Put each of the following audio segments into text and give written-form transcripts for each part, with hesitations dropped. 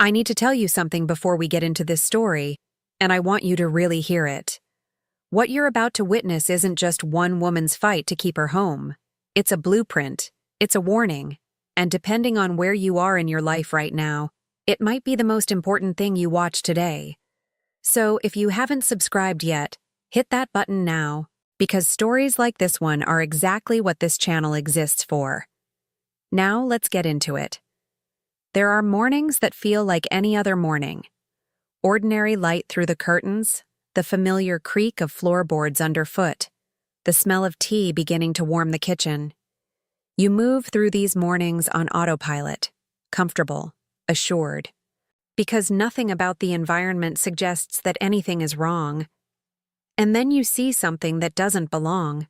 I need to tell you something before we get into this story, and I want you to really hear it. What you're about to witness isn't just one woman's fight to keep her home. It's a blueprint, it's a warning, and depending on where you are in your life right now, it might be the most important thing you watch today. So if you haven't subscribed yet, hit that button now, because stories like this one are exactly what this channel exists for. Now let's get into it. There are mornings that feel like any other morning. Ordinary light through the curtains, the familiar creak of floorboards underfoot, the smell of tea beginning to warm the kitchen. You move through these mornings on autopilot, comfortable, assured, because nothing about the environment suggests that anything is wrong. And then you see something that doesn't belong.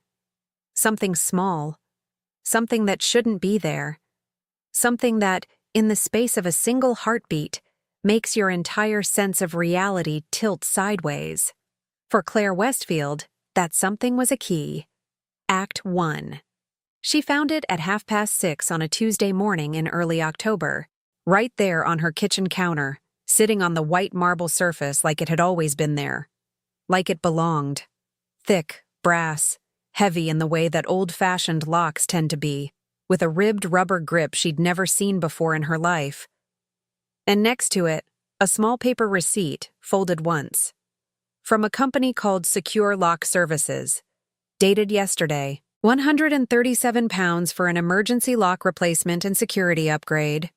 Something small. Something that shouldn't be there. Something that, in the space of a single heartbeat, makes your entire sense of reality tilt sideways. For Claire Westfield, that something was a key. Act 1. She found it at 6:30 on a Tuesday morning in early October, right there on her kitchen counter, sitting on the white marble surface like it had always been there. Like it belonged. Thick, brass, heavy in the way that old-fashioned locks tend to be, with a ribbed rubber grip she'd never seen before in her life. And next to it, a small paper receipt, folded once. From a company called Secure Lock Services. Dated yesterday, £137 for an emergency lock replacement and security upgrade.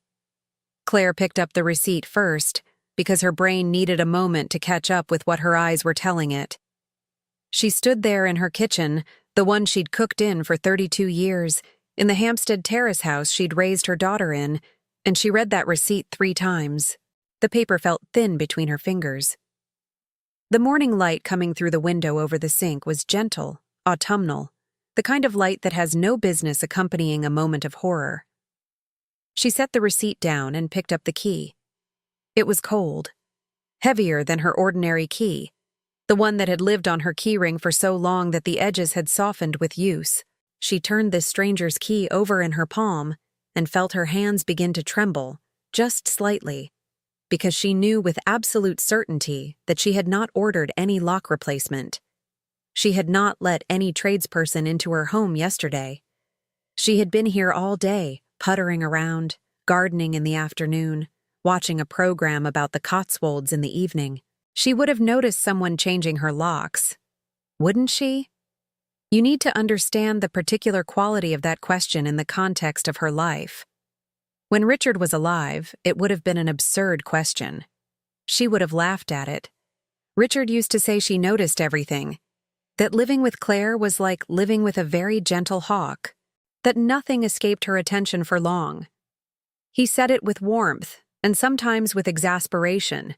Claire picked up the receipt first, because her brain needed a moment to catch up with what her eyes were telling it. She stood there in her kitchen, the one she'd cooked in for 32 years, in the Hampstead Terrace house she'd raised her daughter in, and she read that receipt 3 times. The paper felt thin between her fingers. The morning light coming through the window over the sink was gentle, autumnal, the kind of light that has no business accompanying a moment of horror. She set the receipt down and picked up the key. It was cold, heavier than her ordinary key, the one that had lived on her keyring for so long that the edges had softened with use. She turned this stranger's key over in her palm and felt her hands begin to tremble, just slightly, because she knew with absolute certainty that she had not ordered any lock replacement. She had not let any tradesperson into her home yesterday. She had been here all day, puttering around, gardening in the afternoon, watching a program about the Cotswolds in the evening. She would have noticed someone changing her locks. Wouldn't she? You need to understand the particular quality of that question in the context of her life. When Richard was alive, it would have been an absurd question. She would have laughed at it. Richard used to say she noticed everything, that living with Claire was like living with a very gentle hawk, that nothing escaped her attention for long. He said it with warmth, and sometimes with exasperation,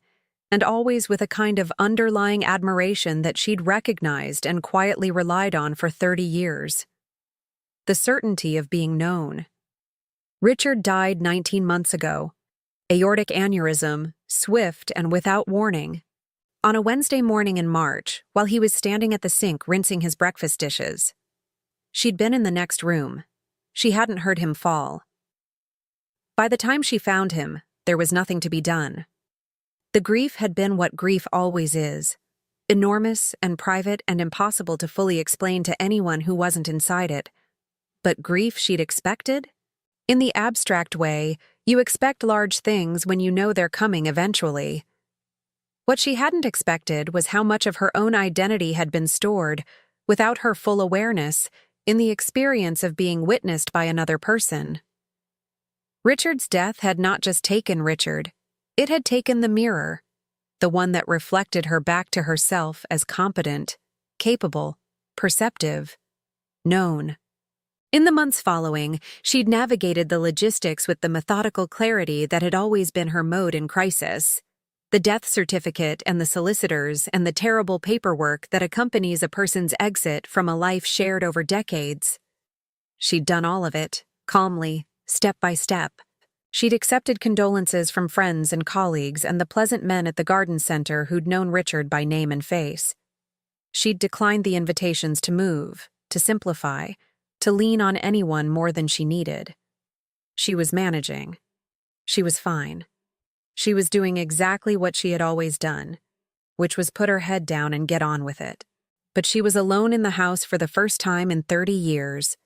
and always with a kind of underlying admiration that she'd recognized and quietly relied on for 30 years. The certainty of being known. Richard died 19 months ago. Aortic aneurysm, swift and without warning. On a Wednesday morning in March, while he was standing at the sink rinsing his breakfast dishes. She'd been in the next room. She hadn't heard him fall. By the time she found him, there was nothing to be done. The grief had been what grief always is, enormous and private and impossible to fully explain to anyone who wasn't inside it. But grief she'd expected? In the abstract way, you expect large things when you know they're coming eventually. What she hadn't expected was how much of her own identity had been stored, without her full awareness, in the experience of being witnessed by another person. Richard's death had not just taken Richard. It had taken the mirror, the one that reflected her back to herself as competent, capable, perceptive, known. In the months following, she'd navigated the logistics with the methodical clarity that had always been her mode in crisis. The death certificate and the solicitors and the terrible paperwork that accompanies a person's exit from a life shared over decades. She'd done all of it, calmly, step by step. She'd accepted condolences from friends and colleagues and the pleasant men at the garden center who'd known Richard by name and face. She'd declined the invitations to move, to simplify, to lean on anyone more than she needed. She was managing. She was fine. She was doing exactly what she had always done, which was put her head down and get on with it. But she was alone in the house for the first time in 30 years.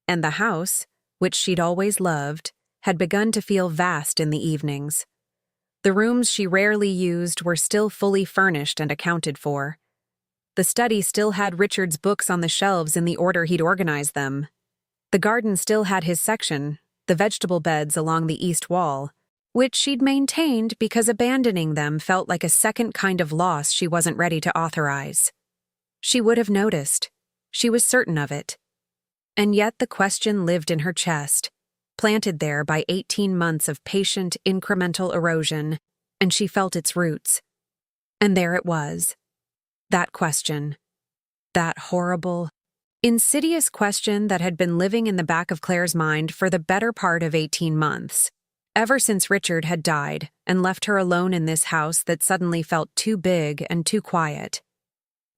And the house, which she'd always loved, had begun to feel vast in the evenings. The rooms she rarely used were still fully furnished and accounted for. The study still had Richard's books on the shelves in the order he'd organized them. The garden still had his section, the vegetable beds along the east wall, which she'd maintained because abandoning them felt like a second kind of loss she wasn't ready to authorize. She would have noticed. She was certain of it. And yet the question lived in her chest, planted there by 18 months of patient, incremental erosion, and she felt its roots. And there it was. That question. That horrible, insidious question that had been living in the back of Claire's mind for the better part of 18 months, ever since Richard had died and left her alone in this house that suddenly felt too big and too quiet.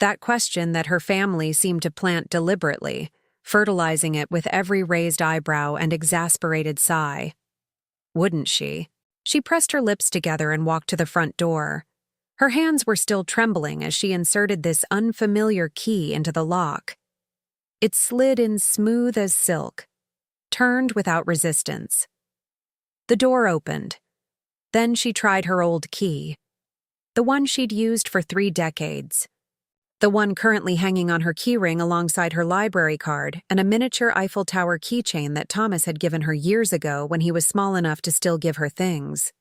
That question that her family seemed to plant deliberately, fertilizing it with every raised eyebrow and exasperated sigh. Wouldn't she? She pressed her lips together and walked to the front door. Her hands were still trembling as she inserted this unfamiliar key into the lock. It slid in smooth as silk, turned without resistance. The door opened. Then she tried her old key, the one she'd used for 3 decades. The one currently hanging on her keyring alongside her library card and a miniature Eiffel Tower keychain that Thomas had given her years ago when he was small enough to still give her things.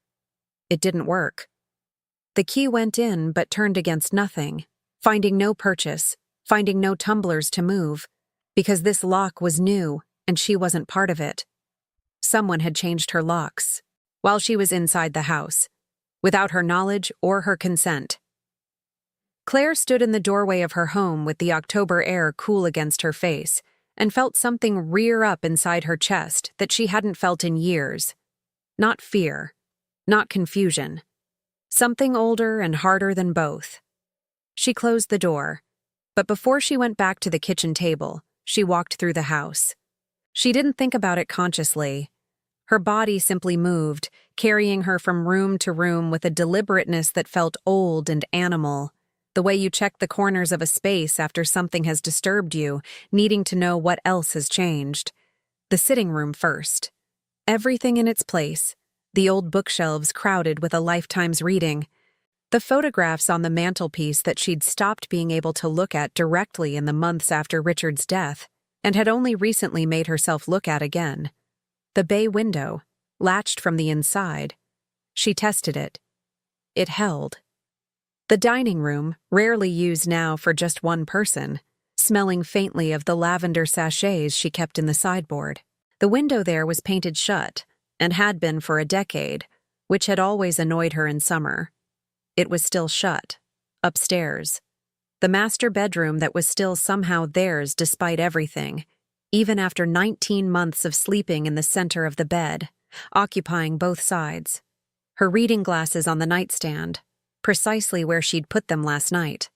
It didn't work. The key went in but turned against nothing, finding no purchase, finding no tumblers to move, because this lock was new and she wasn't part of it. Someone had changed her locks while she was inside the house, without her knowledge or her consent. Claire stood in the doorway of her home with the October air cool against her face and felt something rear up inside her chest that she hadn't felt in years. Not fear, not confusion. Something older and harder than both. She closed the door, but before she went back to the kitchen table, she walked through the house. She didn't think about it consciously. Her body simply moved, carrying her from room to room with a deliberateness that felt old and animal. The way you check the corners of a space after something has disturbed you, needing to know what else has changed. The sitting room first. Everything in its place. The old bookshelves crowded with a lifetime's reading. The photographs on the mantelpiece that she'd stopped being able to look at directly in the months after Richard's death, and had only recently made herself look at again. The bay window, latched from the inside. She tested it. It held. The dining room, rarely used now for just one person, smelling faintly of the lavender sachets she kept in the sideboard. The window there was painted shut, and had been for a decade, which had always annoyed her in summer. It was still shut, upstairs. The master bedroom that was still somehow theirs despite everything, even after 19 months of sleeping in the center of the bed, occupying both sides. Her reading glasses on the nightstand, precisely where she'd put them last night.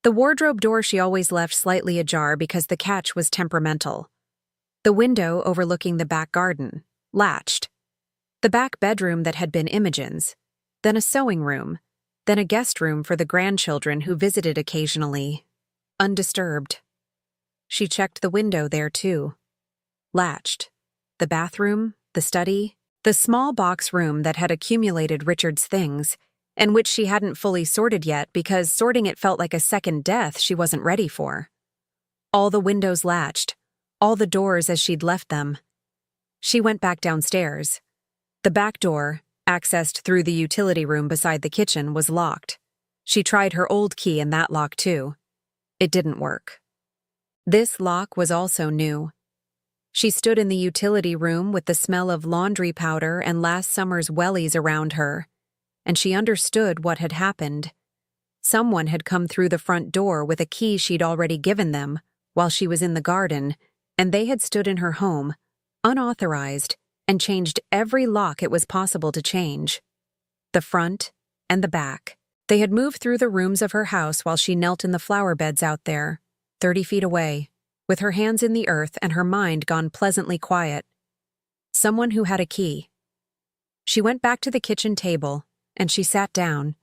The wardrobe door she always left slightly ajar because the catch was temperamental. The window overlooking the back garden, latched. The back bedroom that had been Imogen's, then a sewing room, then a guest room for the grandchildren who visited occasionally, undisturbed. She checked the window there too. Latched. The bathroom, the study, the small box room that had accumulated Richard's things, and which she hadn't fully sorted yet because sorting it felt like a second death she wasn't ready for. All the windows latched, all the doors as she'd left them. She went back downstairs. The back door, accessed through the utility room beside the kitchen, was locked. She tried her old key in that lock too. It didn't work. This lock was also new. She stood in the utility room with the smell of laundry powder and last summer's wellies around her, and she understood what had happened. Someone had come through the front door with a key she'd already given them while she was in the garden, and they had stood in her home, unauthorized, and changed every lock it was possible to change. The front and the back. They had moved through the rooms of her house while she knelt in the flower beds out there, 30 feet away, with her hands in the earth and her mind gone pleasantly quiet. Someone who had a key. She went back to the kitchen table, and she sat down,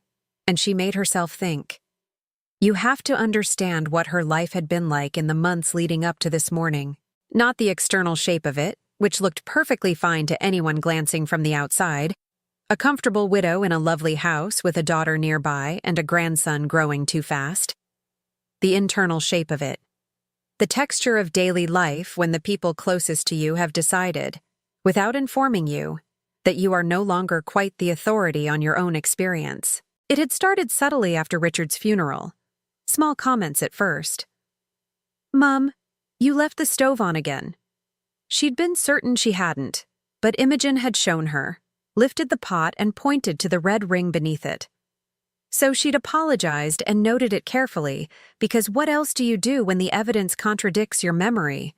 and she made herself think. You have to understand what her life had been like in the months leading up to this morning. Not the external shape of it, which looked perfectly fine to anyone glancing from the outside. A comfortable widow in a lovely house with a daughter nearby and a grandson growing too fast. The internal shape of it. The texture of daily life when the people closest to you have decided, without informing you, that you are no longer quite the authority on your own experience. It had started subtly after Richard's funeral. Small comments at first. "Mom, you left the stove on again." She'd been certain she hadn't, but Imogen had shown her, lifted the pot and pointed to the red ring beneath it. So she'd apologized and noted it carefully, because what else do you do when the evidence contradicts your memory?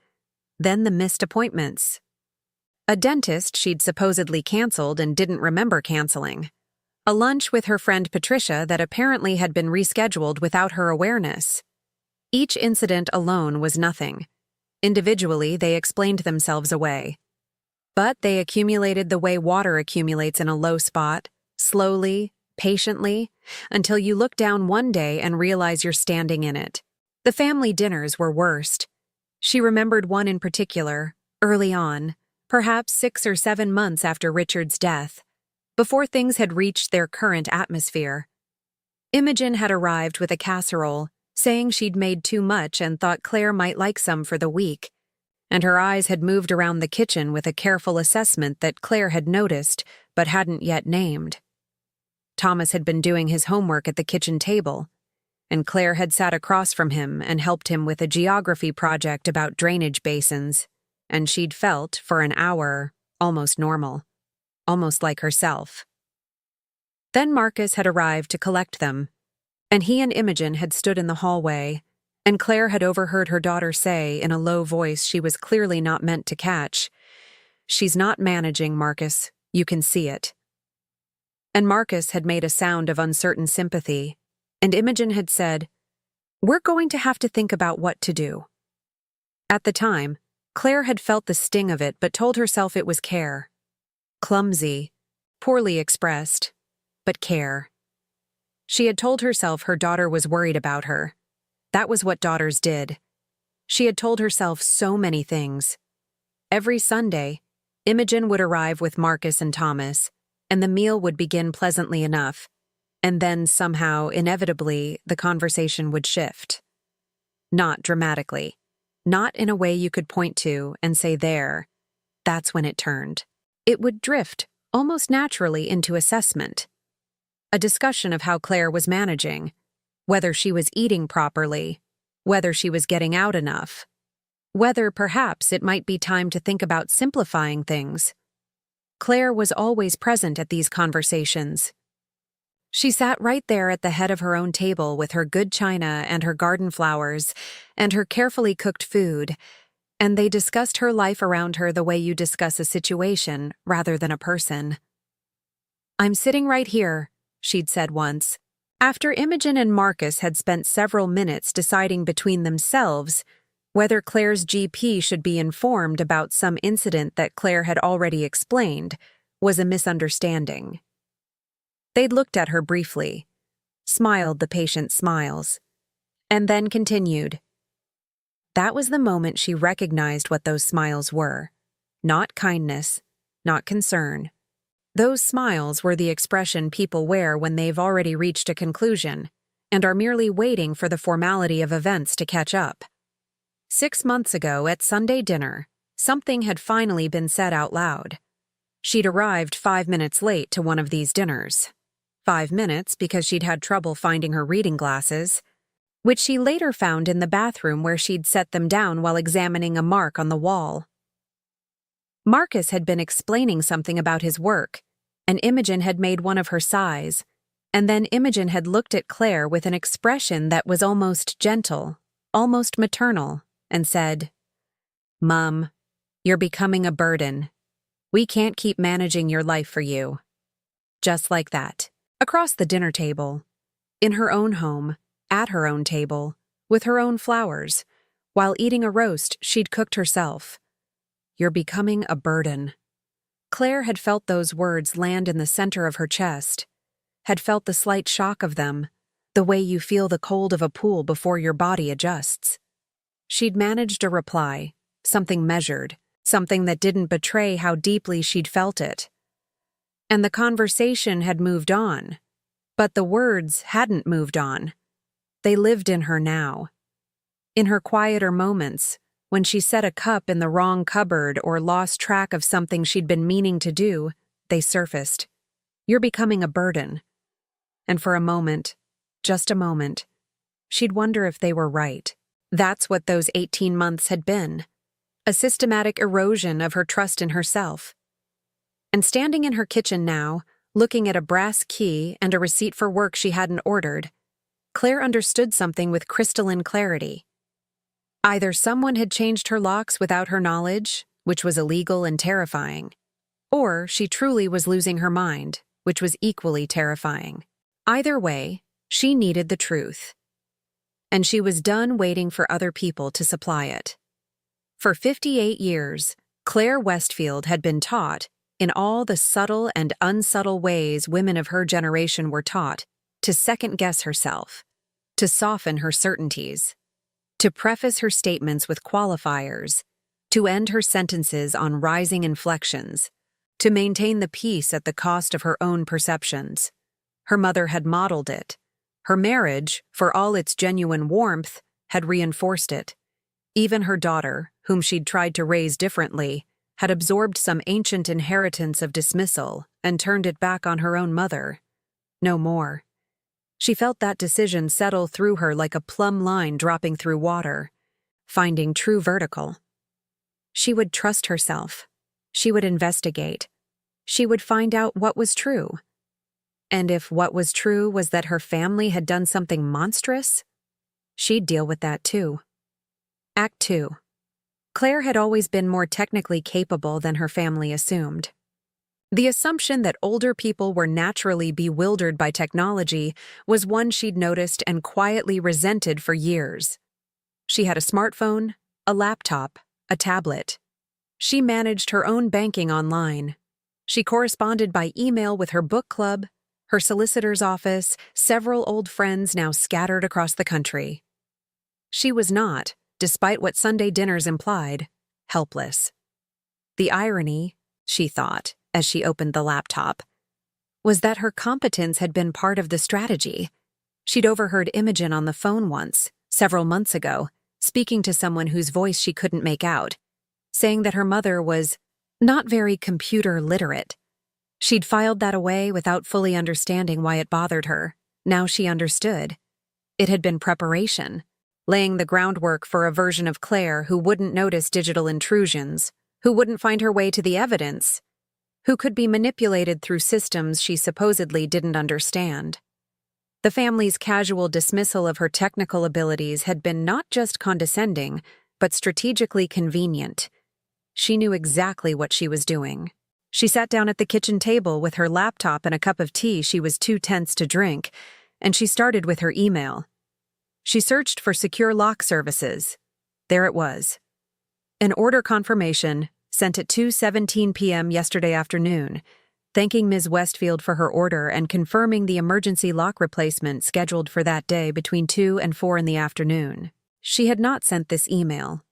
Then the missed appointments. A dentist she'd supposedly canceled and didn't remember canceling. A lunch with her friend Patricia that apparently had been rescheduled without her awareness. Each incident alone was nothing. Individually, they explained themselves away. But they accumulated the way water accumulates in a low spot, slowly, patiently, until you look down one day and realize you're standing in it. The family dinners were worst. She remembered one in particular, early on, perhaps 6 or 7 months after Richard's death, before things had reached their current atmosphere. Imogen had arrived with a casserole, saying she'd made too much and thought Claire might like some for the week, and her eyes had moved around the kitchen with a careful assessment that Claire had noticed but hadn't yet named. Thomas had been doing his homework at the kitchen table, and Claire had sat across from him and helped him with a geography project about drainage basins, and she'd felt, for an hour, almost normal, almost like herself. Then Marcus had arrived to collect them, and he and Imogen had stood in the hallway, and Claire had overheard her daughter say in a low voice she was clearly not meant to catch, "She's not managing, Marcus. You can see it." And Marcus had made a sound of uncertain sympathy, and Imogen had said, "We're going to have to think about what to do." At the time, Claire had felt the sting of it but told herself it was care. Clumsy, poorly expressed, but care. She had told herself her daughter was worried about her. That was what daughters did. She had told herself so many things. Every Sunday, Imogen would arrive with Marcus and Thomas, and the meal would begin pleasantly enough, and then somehow, inevitably, the conversation would shift. Not dramatically. Not in a way you could point to and say there. That's when it turned. It would drift, almost naturally, into assessment. A discussion of how Claire was managing, whether she was eating properly, whether she was getting out enough, whether perhaps it might be time to think about simplifying things. Claire was always present at these conversations. She sat right there at the head of her own table with her good china and her garden flowers and her carefully cooked food, and they discussed her life around her the way you discuss a situation rather than a person. "I'm sitting right here," she'd said once, after Imogen and Marcus had spent several minutes deciding between themselves whether Claire's GP should be informed about some incident that Claire had already explained was a misunderstanding. They'd looked at her briefly, smiled the patient smiles, and then continued. That was the moment she recognized what those smiles were. Not kindness, not concern. Those smiles were the expression people wear when they've already reached a conclusion and are merely waiting for the formality of events to catch up. 6 months ago at Sunday dinner, something had finally been said out loud. She'd arrived 5 minutes late to one of these dinners. 5 minutes because she'd had trouble finding her reading glasses, which she later found in the bathroom where she'd set them down while examining a mark on the wall. Marcus had been explaining something about his work, and Imogen had made one of her sighs, and then Imogen had looked at Claire with an expression that was almost gentle, almost maternal, and said, "Mom, you're becoming a burden. We can't keep managing your life for you." Just like that, across the dinner table, in her own home, at her own table, with her own flowers, while eating a roast she'd cooked herself. "You're becoming a burden." Claire had felt those words land in the center of her chest, had felt the slight shock of them, the way you feel the cold of a pool before your body adjusts. She'd managed a reply, something measured, something that didn't betray how deeply she'd felt it. And the conversation had moved on, but the words hadn't moved on. They lived in her now. In her quieter moments, when she set a cup in the wrong cupboard or lost track of something she'd been meaning to do, they surfaced. You're becoming a burden. And for a moment, just a moment, she'd wonder if they were right. That's what those 18 months had been. A systematic erosion of her trust in herself. And standing in her kitchen now, looking at a brass key and a receipt for work she hadn't ordered, Claire understood something with crystalline clarity. Either someone had changed her locks without her knowledge, which was illegal and terrifying, or she truly was losing her mind, which was equally terrifying. Either way, she needed the truth. And she was done waiting for other people to supply it. For 58 years, Claire Westfield had been taught, in all the subtle and unsubtle ways women of her generation were taught, to second-guess herself, to soften her certainties, to preface her statements with qualifiers, to end her sentences on rising inflections, to maintain the peace at the cost of her own perceptions. Her mother had modeled it. Her marriage, for all its genuine warmth, had reinforced it. Even her daughter, whom she'd tried to raise differently, had absorbed some ancient inheritance of dismissal and turned it back on her own mother. No more. She felt that decision settle through her like a plumb line dropping through water, finding true vertical. She would trust herself. She would investigate. She would find out what was true. And if what was true was that her family had done something monstrous, she'd deal with that too. Act 2. Claire had always been more technically capable than her family assumed. The assumption that older people were naturally bewildered by technology was one she'd noticed and quietly resented for years. She had a smartphone, a laptop, a tablet. She managed her own banking online. She corresponded by email with her book club, her solicitor's office, several old friends now scattered across the country. She was not, despite what Sunday dinners implied, helpless. The irony, she thought, as she opened the laptop, was that her competence had been part of the strategy. She'd overheard Imogen on the phone once, several months ago, speaking to someone whose voice she couldn't make out, saying that her mother was not very computer literate. She'd filed that away without fully understanding why it bothered her. Now she understood. It had been preparation, laying the groundwork for a version of Claire who wouldn't notice digital intrusions, who wouldn't find her way to the evidence, who could be manipulated through systems she supposedly didn't understand. The family's casual dismissal of her technical abilities had been not just condescending, but strategically convenient. She knew exactly what she was doing. She sat down at the kitchen table with her laptop and a cup of tea she was too tense to drink, and she started with her email. She searched for secure lock services. There it was. An order confirmation, sent at 2:17 p.m. yesterday afternoon, thanking Ms. Westfield for her order and confirming the emergency lock replacement scheduled for that day between 2 and 4 in the afternoon. She had not sent this email.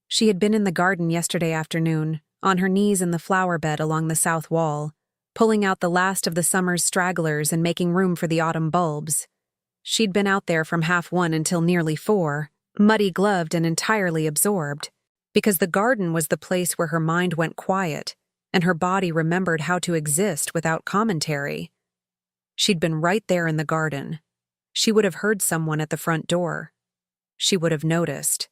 She had been in the garden yesterday afternoon, on her knees in the flower bed along the south wall, pulling out the last of the summer's stragglers and making room for the autumn bulbs. She'd been out there from 1:30 until nearly 4, muddy-gloved and entirely absorbed, because the garden was the place where her mind went quiet and her body remembered how to exist without commentary. She'd been right there in the garden. She would have heard someone at the front door. She would have noticed.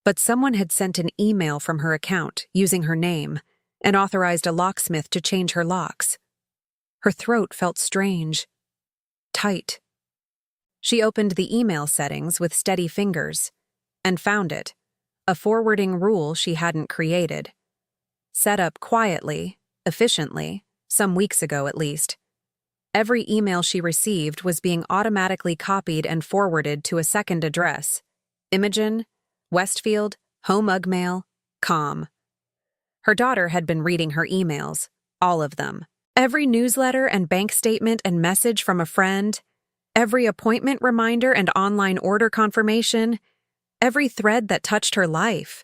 But someone had sent an email from her account using her name and authorized a locksmith to change her locks. Her throat felt strange, tight. She opened the email settings with steady fingers and found it, a forwarding rule she hadn't created. Set up quietly, efficiently, some weeks ago at least. Every email she received was being automatically copied and forwarded to a second address: Imogen, Westfield, Home Ugmail, com. Her daughter had been reading her emails, all of them. Every newsletter and bank statement and message from a friend, every appointment reminder and online order confirmation, every thread that touched her life.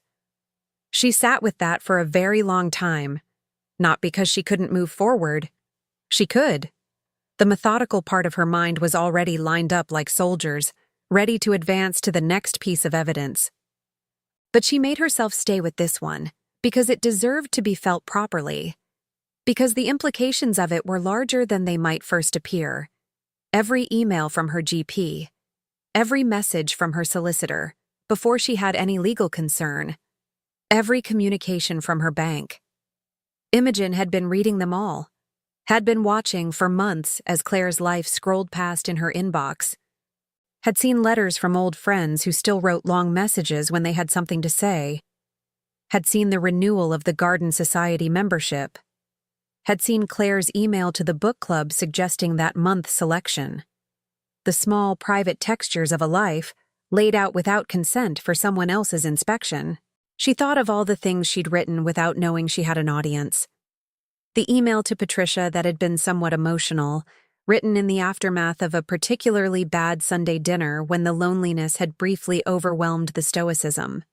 She sat with that for a very long time, not because she couldn't move forward. She could. The methodical part of her mind was already lined up like soldiers, ready to advance to the next piece of evidence. But she made herself stay with this one, because it deserved to be felt properly. Because the implications of it were larger than they might first appear. Every email from her GP, every message from her solicitor, before she had any legal concern, every communication from her bank. Imogen had been reading them all, had been watching for months as Claire's life scrolled past in her inbox, had seen letters from old friends who still wrote long messages when they had something to say, had seen the renewal of the Garden Society membership, had seen Claire's email to the book club suggesting that month selection. The small, private textures of a life laid out without consent for someone else's inspection. She thought of all the things she'd written without knowing she had an audience. The email to Patricia that had been somewhat emotional, written in the aftermath of a particularly bad Sunday dinner when the loneliness had briefly overwhelmed the stoicism.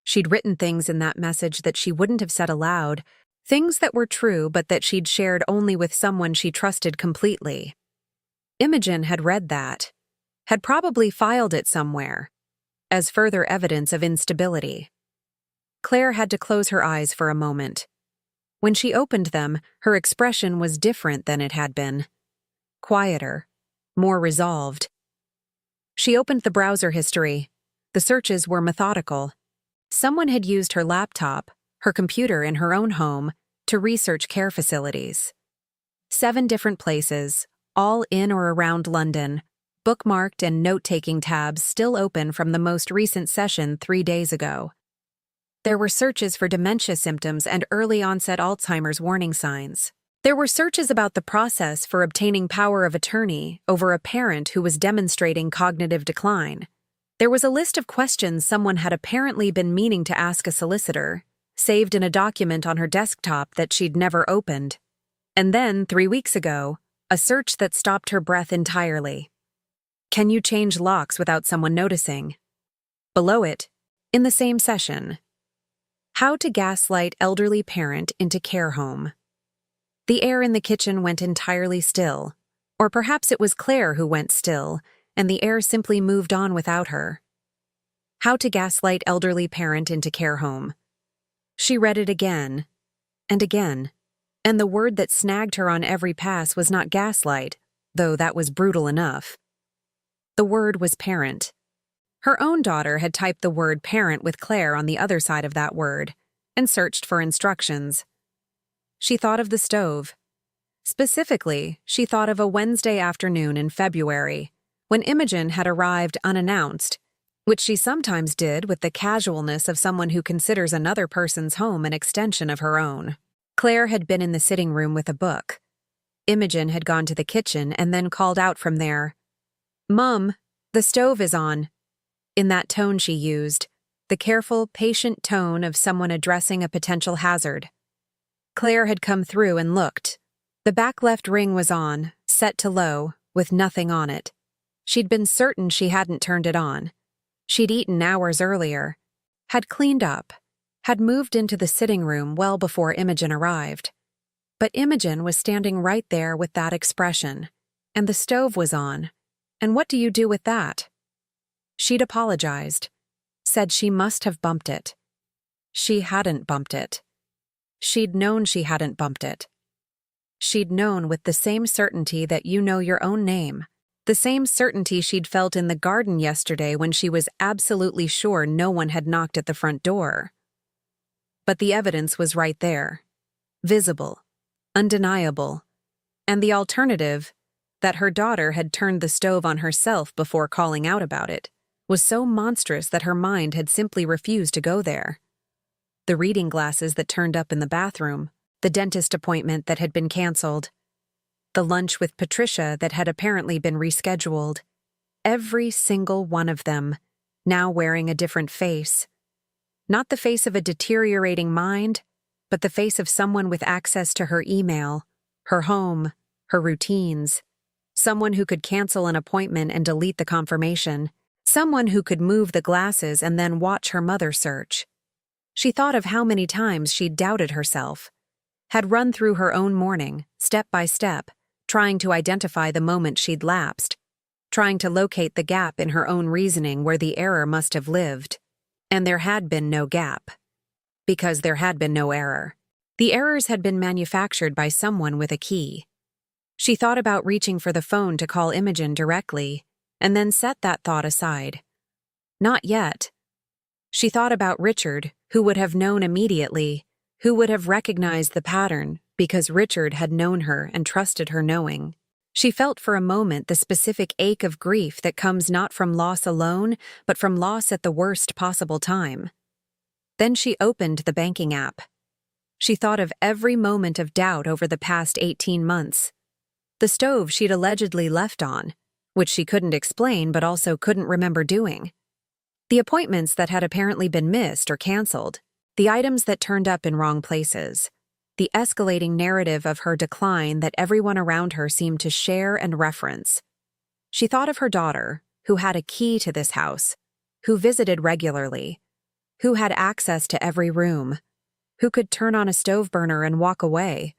She'd written things in that message that she wouldn't have said aloud, things that were true but that she'd shared only with someone she trusted completely. Imogen had read that, had probably filed it somewhere, as further evidence of instability. Claire had to close her eyes for a moment. When she opened them, her expression was different than it had been. Quieter, more resolved. She opened the browser history. The searches were methodical. Someone had used her laptop, her computer in her own home, to research care facilities. 7 different places, all in or around London, bookmarked and note-taking tabs still open from the most recent session 3 days ago. There were searches for dementia symptoms and early-onset Alzheimer's warning signs. There were searches about the process for obtaining power of attorney over a parent who was demonstrating cognitive decline. There was a list of questions someone had apparently been meaning to ask a solicitor, saved in a document on her desktop that she'd never opened. And then, 3 weeks ago, a search that stopped her breath entirely. Can you change locks without someone noticing? Below it, in the same session, how to gaslight elderly parent into care home. The air in the kitchen went entirely still, or perhaps it was Claire who went still, and the air simply moved on without her. How to gaslight elderly parent into care home. She read it again, and again, and the word that snagged her on every pass was not gaslight, though that was brutal enough. The word was parent. Her own daughter had typed the word parent with Claire on the other side of that word, and searched for instructions. She thought of the stove. Specifically, she thought of a Wednesday afternoon in February, when Imogen had arrived unannounced, which she sometimes did with the casualness of someone who considers another person's home an extension of her own. Claire had been in the sitting room with a book. Imogen had gone to the kitchen and then called out from there, "Mum, the stove is on." In that tone she used, the careful, patient tone of someone addressing a potential hazard. Claire had come through and looked. The back left ring was on, set to low, with nothing on it. She'd been certain she hadn't turned it on. She'd eaten hours earlier, had cleaned up, had moved into the sitting room well before Imogen arrived. But Imogen was standing right there with that expression, and the stove was on. And what do you do with that? She'd apologized, said she must have bumped it. She hadn't bumped it. She'd known she hadn't bumped it. She'd known with the same certainty that you know your own name, the same certainty she'd felt in the garden yesterday when she was absolutely sure no one had knocked at the front door. But the evidence was right there, visible, undeniable, and the alternative, that her daughter had turned the stove on herself before calling out about it, was so monstrous that her mind had simply refused to go there. The reading glasses that turned up in the bathroom, the dentist appointment that had been canceled, the lunch with Patricia that had apparently been rescheduled, every single one of them, now wearing a different face. Not the face of a deteriorating mind, but the face of someone with access to her email, her home, her routines. Someone who could cancel an appointment and delete the confirmation. Someone who could move the glasses and then watch her mother search. She thought of how many times she'd doubted herself, had run through her own morning, step by step, trying to identify the moment she'd lapsed, trying to locate the gap in her own reasoning where the error must have lived. And there had been no gap. Because there had been no error. The errors had been manufactured by someone with a key. She thought about reaching for the phone to call Imogen directly, and then set that thought aside. Not yet. She thought about Richard, who would have known immediately, who would have recognized the pattern because Richard had known her and trusted her knowing. She felt for a moment the specific ache of grief that comes not from loss alone, but from loss at the worst possible time. Then she opened the banking app. She thought of every moment of doubt over the past 18 months. The stove she'd allegedly left on, which she couldn't explain but also couldn't remember doing. The appointments that had apparently been missed or canceled. The items that turned up in wrong places. The escalating narrative of her decline that everyone around her seemed to share and reference. She thought of her daughter, who had a key to this house, who visited regularly, who had access to every room, who could turn on a stove burner and walk away,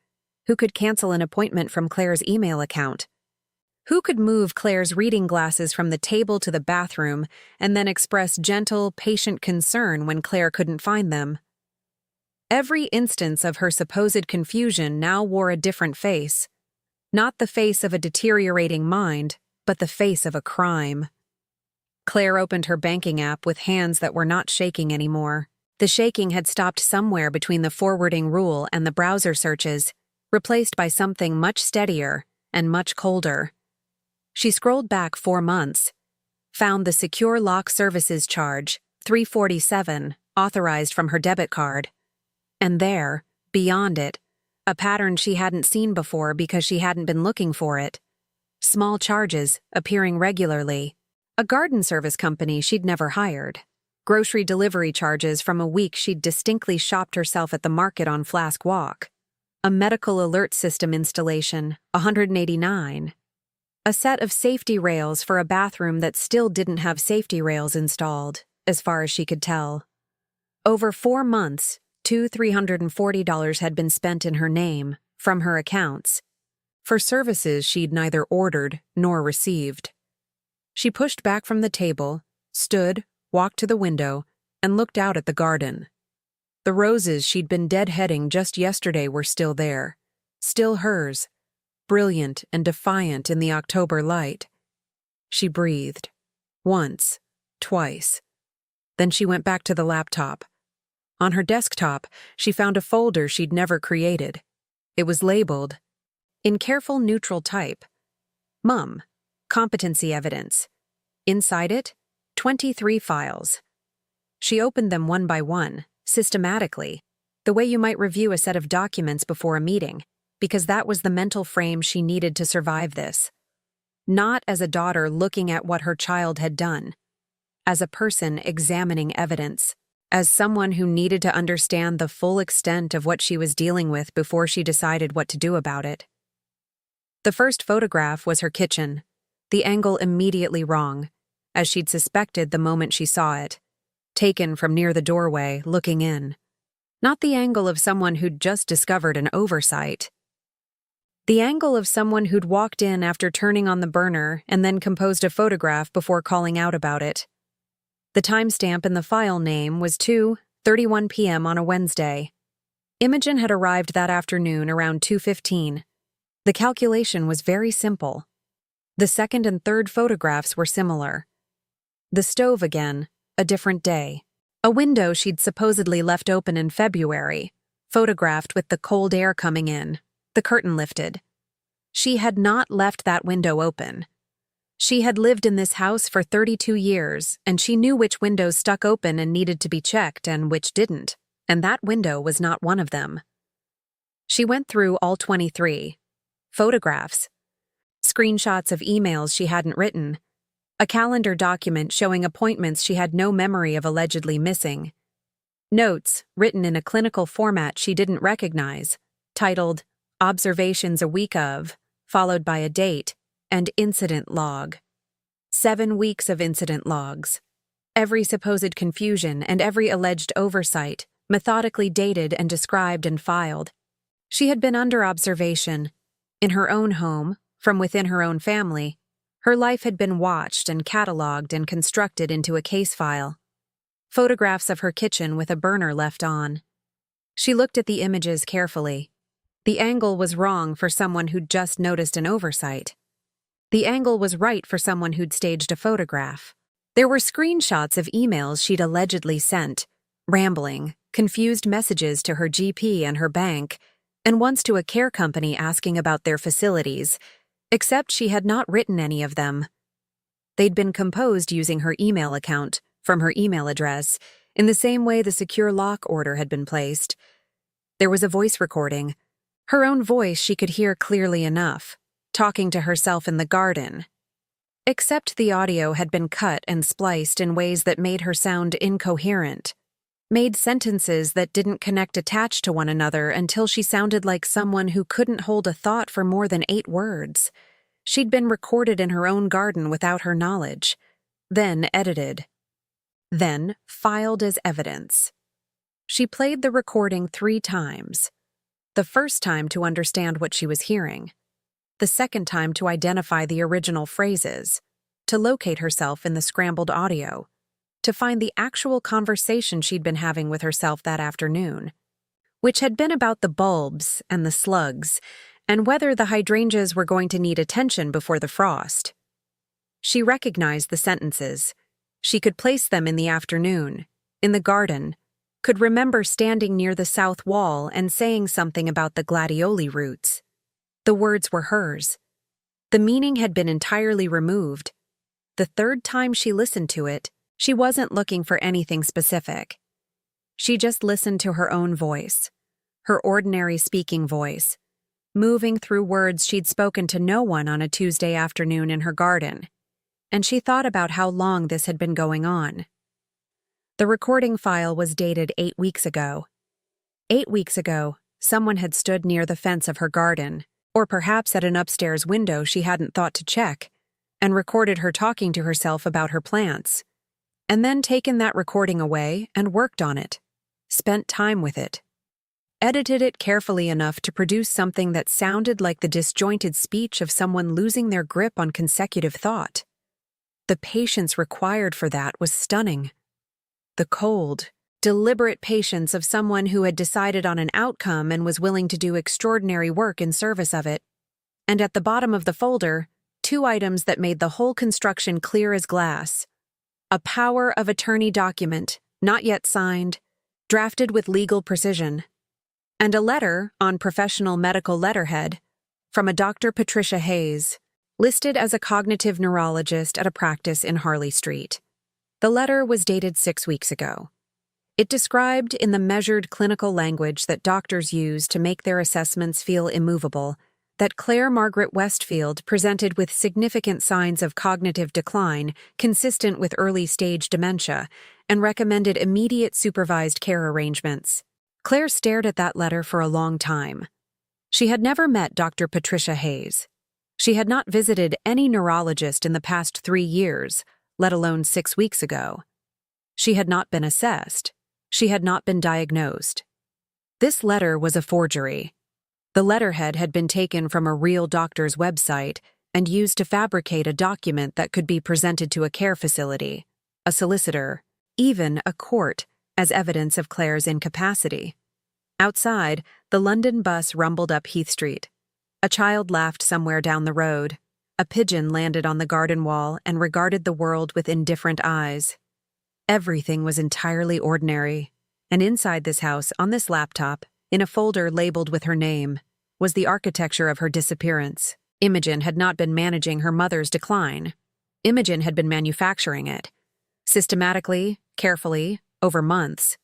who could cancel an appointment from Claire's email account, who could move Claire's reading glasses from the table to the bathroom and then express gentle, patient concern when Claire couldn't find them. Every instance of her supposed confusion now wore a different face. Not the face of a deteriorating mind, but the face of a crime. Claire opened her banking app with hands that were not shaking anymore. The shaking had stopped somewhere between the forwarding rule and the browser searches, replaced by something much steadier and much colder. She scrolled back 4 months, found the Secure Lock Services charge, $347, authorized from her debit card. And there, beyond it, a pattern she hadn't seen before because she hadn't been looking for it. Small charges, appearing regularly. A garden service company she'd never hired. Grocery delivery charges from a week she'd distinctly shopped herself at the market on Flask Walk. A medical alert system installation, $189. A set of safety rails for a bathroom that still didn't have safety rails installed, as far as she could tell. Over 4 months, $340 had been spent in her name, from her accounts, for services she'd neither ordered nor received. She pushed back from the table, stood, walked to the window, and looked out at the garden. The roses she'd been deadheading just yesterday were still there, still hers, brilliant and defiant in the October light. She breathed. Once, twice. Then she went back to the laptop. On her desktop, she found a folder she'd never created. It was labeled, in careful neutral type, Mum, Competency Evidence. Inside it, 23 files. She opened them one by one, systematically, the way you might review a set of documents before a meeting, because that was the mental frame she needed to survive this. Not as a daughter looking at what her child had done, as a person examining evidence, as someone who needed to understand the full extent of what she was dealing with before she decided what to do about it. The first photograph was her kitchen, the angle immediately wrong, as she'd suspected the moment she saw it, taken from near the doorway, looking in. Not the angle of someone who'd just discovered an oversight. The angle of someone who'd walked in after turning on the burner and then composed a photograph before calling out about it. The timestamp in the file name was 2:31 p.m. on a Wednesday. Imogen had arrived that afternoon around 2:15. The calculation was very simple. The second and third photographs were similar. The stove again, a different day. A window she'd supposedly left open in February, photographed with the cold air coming in, the curtain lifted. She had not left that window open. She had lived in this house for 32 years, and she knew which windows stuck open and needed to be checked and which didn't, and that window was not one of them. She went through all 23. Photographs. Screenshots of emails she hadn't written. A calendar document showing appointments she had no memory of allegedly missing. Notes, written in a clinical format she didn't recognize, titled Observations a Week of, followed by a date, and Incident Log. 7 weeks of incident logs. Every supposed confusion and every alleged oversight, methodically dated and described and filed. She had been under observation. In her own home, from within her own family, her life had been watched and catalogued and constructed into a case file. Photographs of her kitchen with a burner left on. She looked at the images carefully. The angle was wrong for someone who'd just noticed an oversight. The angle was right for someone who'd staged a photograph. There were screenshots of emails she'd allegedly sent, rambling, confused messages to her GP and her bank, and once to a care company asking about their facilities, except she had not written any of them. They'd been composed using her email account, from her email address, in the same way the secure lock order had been placed. There was a voice recording. Her own voice she could hear clearly enough, talking to herself in the garden. Except the audio had been cut and spliced in ways that made her sound incoherent, made sentences that didn't connect attached to one another until she sounded like someone who couldn't hold a thought for more than 8 words. She'd been recorded in her own garden without her knowledge, then edited, then filed as evidence. She played the recording 3 times. The first time to understand what she was hearing. The second time to identify the original phrases, to locate herself in the scrambled audio, to find the actual conversation she'd been having with herself that afternoon, which had been about the bulbs and the slugs, and whether the hydrangeas were going to need attention before the frost. She recognized the sentences. She could place them in the afternoon, in the garden, could remember standing near the south wall and saying something about the gladioli roots. The words were hers. The meaning had been entirely removed. The third time she listened to it, she wasn't looking for anything specific. She just listened to her own voice, her ordinary speaking voice, moving through words she'd spoken to no one on a Tuesday afternoon in her garden. And she thought about how long this had been going on. The recording file was dated 8 weeks ago. 8 weeks ago, someone had stood near the fence of her garden, or perhaps at an upstairs window she hadn't thought to check, and recorded her talking to herself about her plants, and then taken that recording away and worked on it, spent time with it, edited it carefully enough to produce something that sounded like the disjointed speech of someone losing their grip on consecutive thought. The patience required for that was stunning. The cold, deliberate patience of someone who had decided on an outcome and was willing to do extraordinary work in service of it. And at the bottom of the folder, 2 items that made the whole construction clear as glass. A power of attorney document, not yet signed, drafted with legal precision. And a letter on professional medical letterhead from a Dr. Patricia Hayes, listed as a cognitive neurologist at a practice in Harley Street. The letter was dated 6 weeks ago. It described, in the measured clinical language that doctors use to make their assessments feel immovable, that Claire Margaret Westfield presented with significant signs of cognitive decline consistent with early-stage dementia and recommended immediate supervised care arrangements. Claire stared at that letter for a long time. She had never met Dr. Patricia Hayes. She had not visited any neurologist in the past 3 years, let alone 6 weeks ago. She had not been assessed. She had not been diagnosed. This letter was a forgery. The letterhead had been taken from a real doctor's website and used to fabricate a document that could be presented to a care facility, a solicitor, even a court, as evidence of Claire's incapacity. Outside, the London bus rumbled up Heath Street. A child laughed somewhere down the road. A pigeon landed on the garden wall and regarded the world with indifferent eyes. Everything was entirely ordinary, and inside this house, on this laptop, in a folder labeled with her name, was the architecture of her disappearance. Imogen had not been managing her mother's decline. Imogen had been manufacturing it. Systematically, carefully, over months.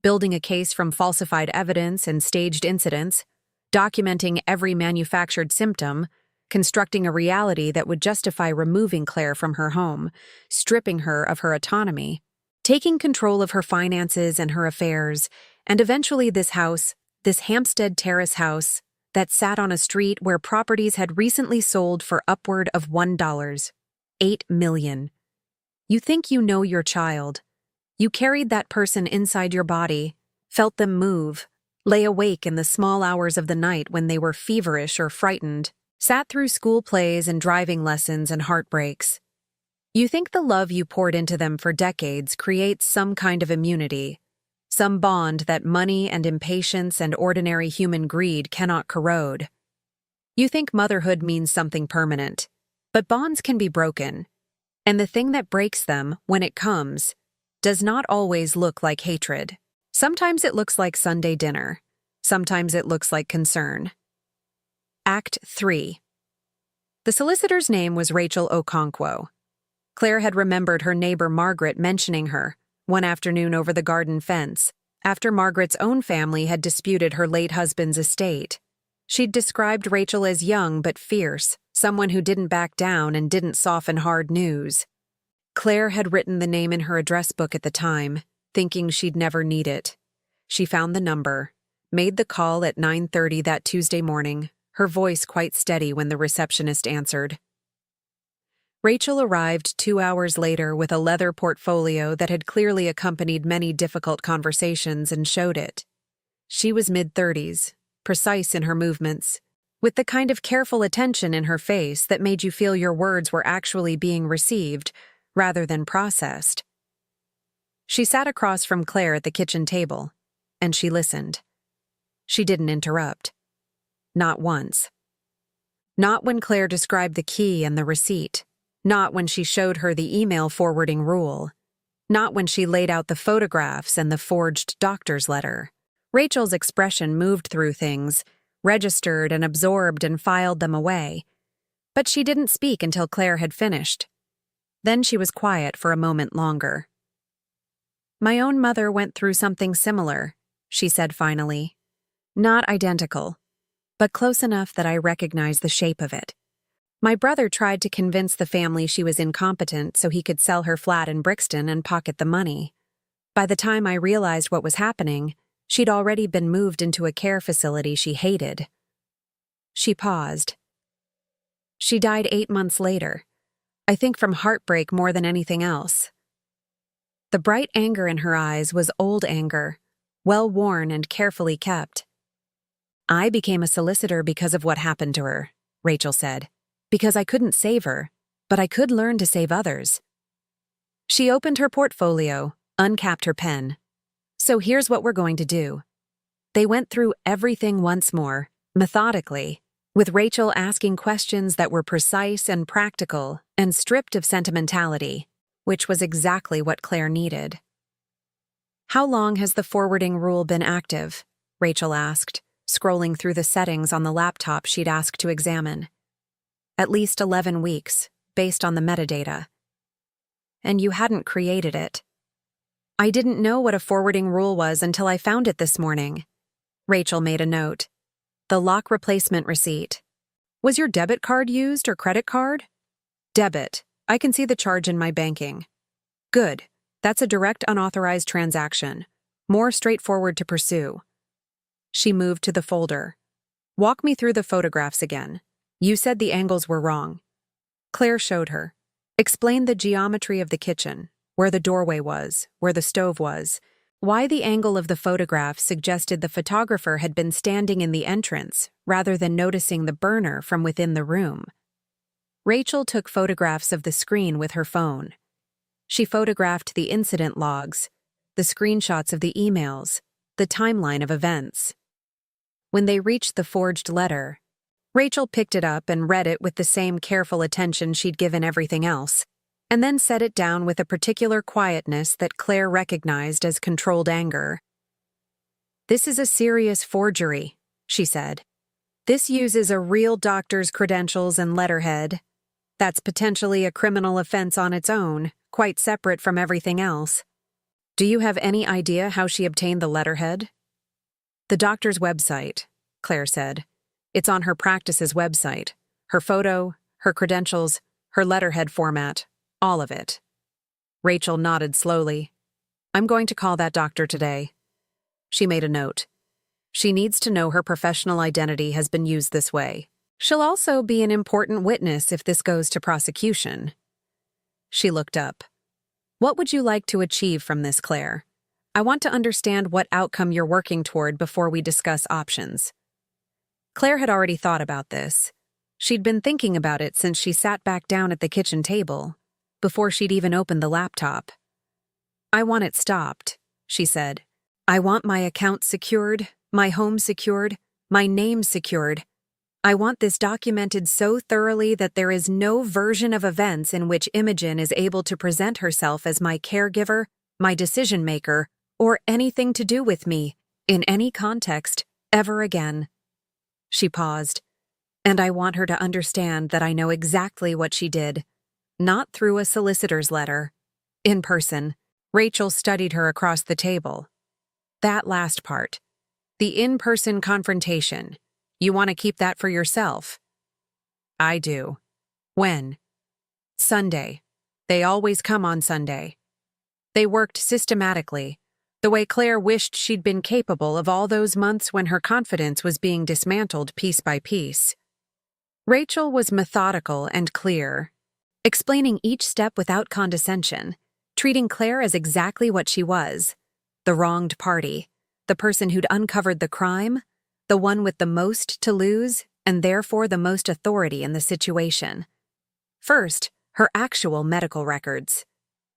Building a case from falsified evidence and staged incidents, documenting every manufactured symptom, constructing a reality that would justify removing Claire from her home, stripping her of her autonomy, taking control of her finances and her affairs, and eventually this house, this Hampstead Terrace house, that sat on a street where properties had recently sold for upward of $1, $8 million. You think you know your child. You carried that person inside your body, felt them move, lay awake in the small hours of the night when they were feverish or frightened, sat through school plays and driving lessons and heartbreaks. You think the love you poured into them for decades creates some kind of immunity, some bond that money and impatience and ordinary human greed cannot corrode. You think motherhood means something permanent, but bonds can be broken, and the thing that breaks them, when it comes, does not always look like hatred. Sometimes it looks like Sunday dinner. Sometimes it looks like concern. Act 3. The solicitor's name was Rachel Okonkwo. Claire had remembered her neighbor Margaret mentioning her, one afternoon over the garden fence, after Margaret's own family had disputed her late husband's estate. She'd described Rachel as young but fierce, someone who didn't back down and didn't soften hard news. Claire had written the name in her address book at the time, thinking she'd never need it. She found the number, made the call at 9:30 that Tuesday morning, her voice quite steady when the receptionist answered. Rachel arrived 2 hours later with a leather portfolio that had clearly accompanied many difficult conversations and showed it. She was mid-30s, precise in her movements, with the kind of careful attention in her face that made you feel your words were actually being received rather than processed. She sat across from Claire at the kitchen table, and she listened. She didn't interrupt. Not once. Not when Claire described the key and the receipt. Not when she showed her the email forwarding rule. Not when she laid out the photographs and the forged doctor's letter. Rachel's expression moved through things, registered and absorbed and filed them away. But she didn't speak until Claire had finished. Then she was quiet for a moment longer. "My own mother went through something similar," she said finally. "Not identical, but close enough that I recognize the shape of it. My brother tried to convince the family she was incompetent so he could sell her flat in Brixton and pocket the money. By the time I realized what was happening, she'd already been moved into a care facility she hated." She paused. "She died 8 months later, I think from heartbreak more than anything else." The bright anger in her eyes was old anger, well-worn and carefully kept. "I became a solicitor because of what happened to her," Rachel said. "Because I couldn't save her, but I could learn to save others." She opened her portfolio, uncapped her pen. "So here's what we're going to do." They went through everything once more, methodically, with Rachel asking questions that were precise and practical and stripped of sentimentality, which was exactly what Claire needed. "How long has the forwarding rule been active?" Rachel asked, scrolling through the settings on the laptop she'd asked to examine. "At least 11 weeks, based on the metadata." "And you hadn't created it." "I didn't know what a forwarding rule was until I found it this morning." Rachel made a note. "The lock replacement receipt." "Was your debit card used or credit card?" "Debit. I can see the charge in my banking." "Good. That's a direct unauthorized transaction. More straightforward to pursue." She moved to the folder. "Walk me through the photographs again. You said the angles were wrong." Claire showed her. "Explain the geometry of the kitchen, where the doorway was, where the stove was, why the angle of the photograph suggested the photographer had been standing in the entrance rather than noticing the burner from within the room." Rachel took photographs of the screen with her phone. She photographed the incident logs, the screenshots of the emails, the timeline of events. When they reached the forged letter, Rachel picked it up and read it with the same careful attention she'd given everything else, and then set it down with a particular quietness that Claire recognized as controlled anger. "This is a serious forgery," she said. "This uses a real doctor's credentials and letterhead. That's potentially a criminal offense on its own, quite separate from everything else." "Do you have any idea how she obtained the letterhead?" "The doctor's website," Claire said. "It's on her practice's website. Her photo, her credentials, her letterhead format, all of it." Rachel nodded slowly. I'm going to call that doctor today. She made a note. She needs to know her professional identity has been used this way. She'll also be an important witness if this goes to prosecution. She looked up. What would you like to achieve from this, Claire? I want to understand what outcome you're working toward before we discuss options. Claire had already thought about this. She'd been thinking about it since she sat back down at the kitchen table, before she'd even opened the laptop. I want it stopped, she said. I want my account secured, my home secured, my name secured. I want this documented so thoroughly that there is no version of events in which Imogen is able to present herself as my caregiver, my decision-maker, or anything to do with me, in any context, ever again. She paused. And I want her to understand that I know exactly what she did. Not through a solicitor's letter. In person. Rachel studied her across the table. That last part. The in-person confrontation. You want to keep that for yourself? I do. When? Sunday. They always come on Sunday. They worked systematically, the way Claire wished she'd been capable of all those months when her confidence was being dismantled piece by piece. Rachel was methodical and clear, explaining each step without condescension, treating Claire as exactly what she was, the wronged party, the person who'd uncovered the crime, the one with the most to lose and therefore the most authority in the situation. First, her actual medical records.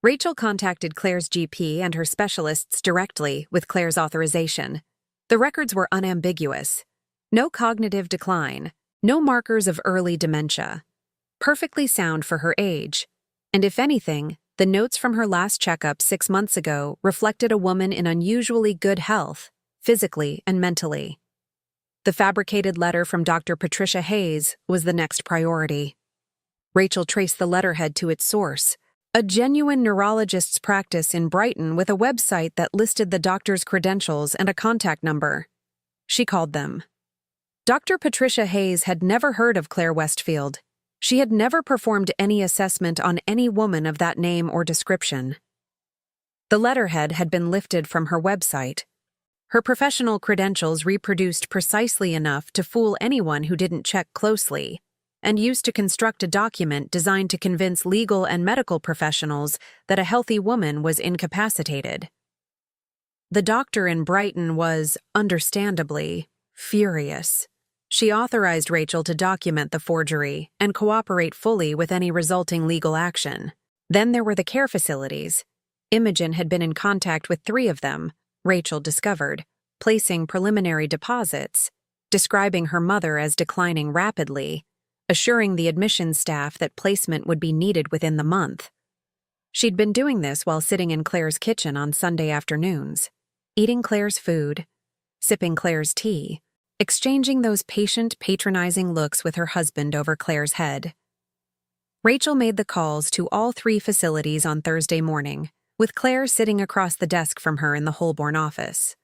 Rachel contacted Claire's GP and her specialists directly with Claire's authorization. The records were unambiguous. No cognitive decline. No markers of early dementia. Perfectly sound for her age. And if anything, the notes from her last checkup 6 months ago reflected a woman in unusually good health, physically and mentally. The fabricated letter from Dr. Patricia Hayes was the next priority. Rachel traced the letterhead to its source, a genuine neurologist's practice in Brighton with a website that listed the doctor's credentials and a contact number. She called them. Dr. Patricia Hayes had never heard of Claire Westfield. She had never performed any assessment on any woman of that name or description. The letterhead had been lifted from her website. Her professional credentials reproduced precisely enough to fool anyone who didn't check closely, and used to construct a document designed to convince legal and medical professionals that a healthy woman was incapacitated. The doctor in Brighton was, understandably, furious. She authorized Rachel to document the forgery and cooperate fully with any resulting legal action. Then there were the care facilities. Imogen had been in contact with 3 of them, Rachel discovered, placing preliminary deposits, describing her mother as declining rapidly, assuring the admissions staff that placement would be needed within the month. She'd been doing this while sitting in Claire's kitchen on Sunday afternoons, eating Claire's food, sipping Claire's tea, exchanging those patient, patronizing looks with her husband over Claire's head. Rachel made the calls to all 3 facilities on Thursday morning, with Claire sitting across the desk from her in the Holborn office.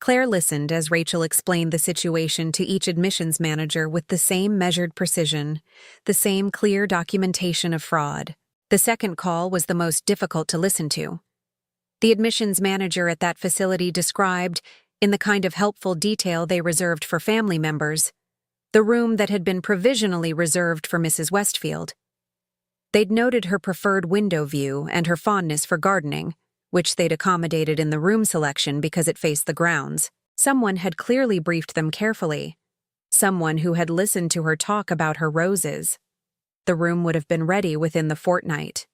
Claire listened as Rachel explained the situation to each admissions manager with the same measured precision, the same clear documentation of fraud. The second call was the most difficult to listen to. The admissions manager at that facility described, in the kind of helpful detail they reserved for family members, the room that had been provisionally reserved for Mrs. Westfield. They'd noted her preferred window view and her fondness for gardening, which they'd accommodated in the room selection because it faced the grounds. Someone had clearly briefed them carefully. Someone who had listened to her talk about her roses. The room would have been ready within the fortnight.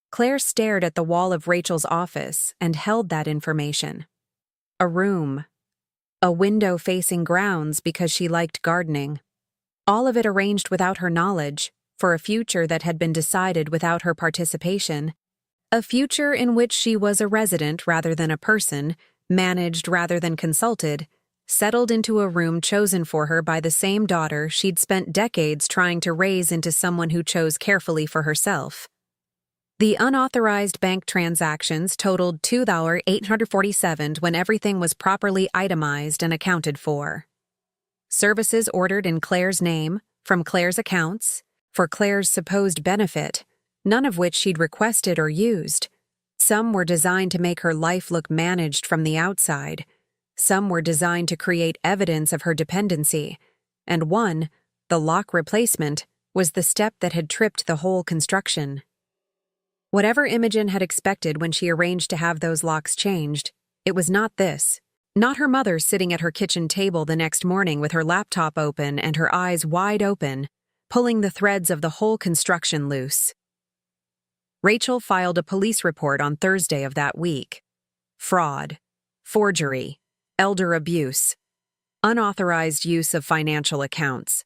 Claire stared at the wall of Rachel's office and held that information. A room. A window facing grounds because she liked gardening. All of it arranged without her knowledge, for a future that had been decided without her participation. A future in which she was a resident rather than a person, managed rather than consulted, settled into a room chosen for her by the same daughter she'd spent decades trying to raise into someone who chose carefully for herself. The unauthorized bank transactions totaled $2,847 when everything was properly itemized and accounted for. Services ordered in Claire's name, from Claire's accounts, for Claire's supposed benefit, none of which she'd requested or used. Some were designed to make her life look managed from the outside. Some were designed to create evidence of her dependency. And one, the lock replacement, was the step that had tripped the whole construction. Whatever Imogen had expected when she arranged to have those locks changed, it was not this. Not her mother sitting at her kitchen table the next morning with her laptop open and her eyes wide open, pulling the threads of the whole construction loose. Rachel filed a police report on Thursday of that week. Fraud, forgery, elder abuse, unauthorized use of financial accounts,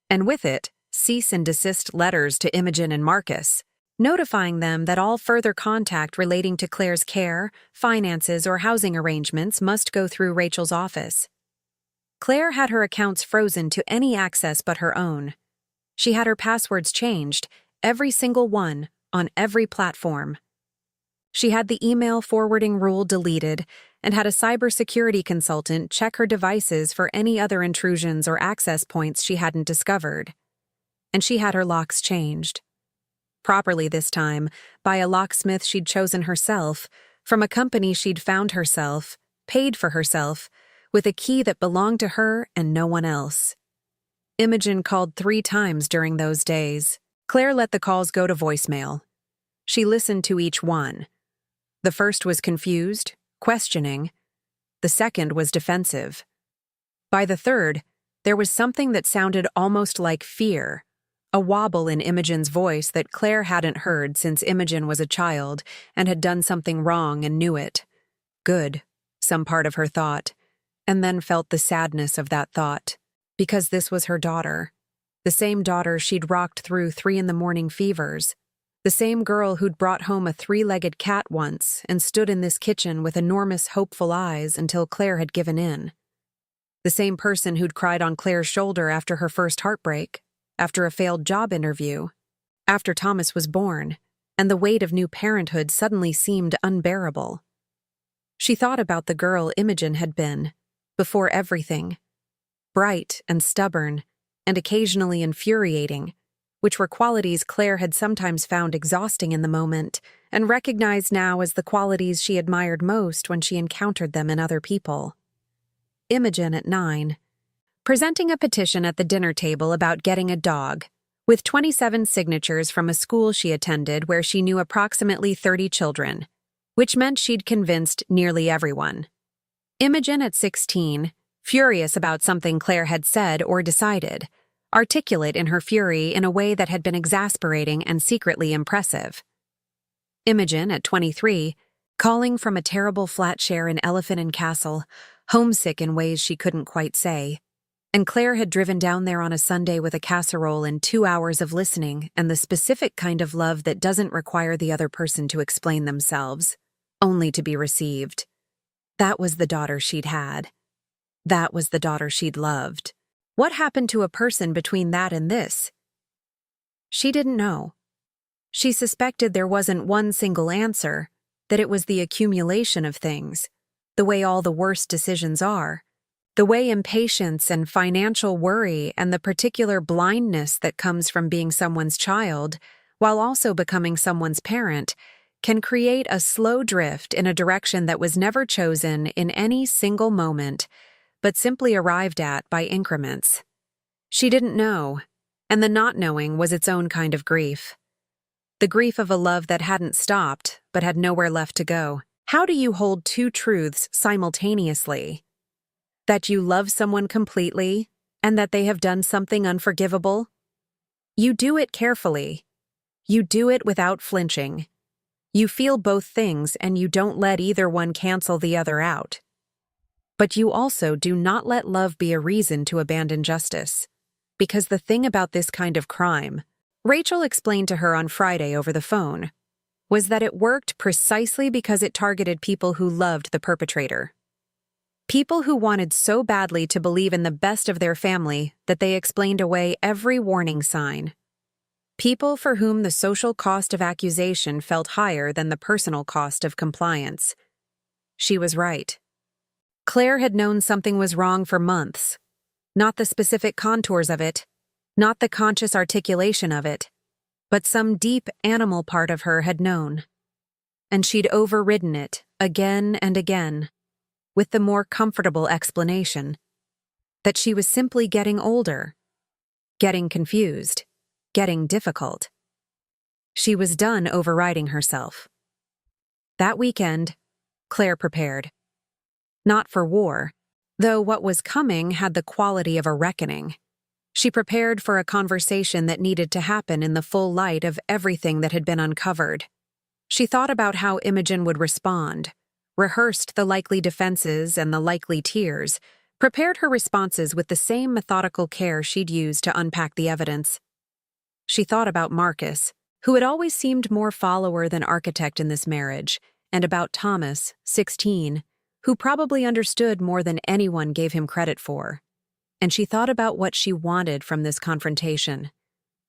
and with it, cease and desist letters to Imogen and Marcus, notifying them that all further contact relating to Claire's care, finances, or housing arrangements must go through Rachel's office. Claire had her accounts frozen to any access but her own. She had her passwords changed, every single one, on every platform. She had the email forwarding rule deleted and had a cybersecurity consultant check her devices for any other intrusions or access points she hadn't discovered. And she had her locks changed. Properly this time, by a locksmith she'd chosen herself, from a company she'd found herself, paid for herself, with a key that belonged to her and no one else. Imogen called 3 times during those days. Claire let the calls go to voicemail. She listened to each one. The first was confused, questioning. The second was defensive. By the third, there was something that sounded almost like fear, a wobble in Imogen's voice that Claire hadn't heard since Imogen was a child and had done something wrong and knew it. Good, some part of her thought, and then felt the sadness of that thought, because this was her daughter. The same daughter she'd rocked through 3-in-the-morning fevers. The same girl who'd brought home a 3-legged cat once and stood in this kitchen with enormous hopeful eyes until Claire had given in. The same person who'd cried on Claire's shoulder after her first heartbreak, after a failed job interview, after Thomas was born, and the weight of new parenthood suddenly seemed unbearable. She thought about the girl Imogen had been, before everything. Bright and stubborn, and occasionally infuriating, which were qualities Claire had sometimes found exhausting in the moment and recognized now as the qualities she admired most when she encountered them in other people. Imogen at 9, presenting a petition at the dinner table about getting a dog, with 27 signatures from a school she attended where she knew approximately 30 children, which meant she'd convinced nearly everyone. Imogen at 16, furious about something Claire had said or decided, articulate in her fury in a way that had been exasperating and secretly impressive. Imogen at 23, calling from a terrible flat share in Elephant and Castle, homesick in ways she couldn't quite say. And Claire had driven down there on a Sunday with a casserole and 2 hours of listening and the specific kind of love that doesn't require the other person to explain themselves, only to be received. That was the daughter she'd had. That was the daughter she'd loved. What happened to a person between that and this? She didn't know. She suspected there wasn't one single answer, that it was the accumulation of things, the way all the worst decisions are, the way impatience and financial worry and the particular blindness that comes from being someone's child, while also becoming someone's parent, can create a slow drift in a direction that was never chosen in any single moment, but simply arrived at by increments. She didn't know, and the not knowing was its own kind of grief. The grief of a love that hadn't stopped, but had nowhere left to go. How do you hold 2 truths simultaneously? That you love someone completely, and that they have done something unforgivable? You do it carefully. You do it without flinching. You feel both things, and you don't let either one cancel the other out. But you also do not let love be a reason to abandon justice. Because the thing about this kind of crime, Rachel explained to her on Friday over the phone, was that it worked precisely because it targeted people who loved the perpetrator. People who wanted so badly to believe in the best of their family that they explained away every warning sign. People for whom the social cost of accusation felt higher than the personal cost of compliance. She was right. Claire had known something was wrong for months. Not the specific contours of it, not the conscious articulation of it, but some deep animal part of her had known. and she'd overridden it again and again, with the more comfortable explanation that she was simply getting older, getting confused, getting difficult. She was done overriding herself. That weekend, Claire prepared. Not for war, though what was coming had the quality of a reckoning. She prepared for a conversation that needed to happen in the full light of everything that had been uncovered. She thought about how Imogen would respond, rehearsed the likely defenses and the likely tears, prepared her responses with the same methodical care she'd used to unpack the evidence. She thought about Marcus, who had always seemed more follower than architect in this marriage, and about Thomas, 16, who probably understood more than anyone gave him credit for. And she thought about what she wanted from this confrontation.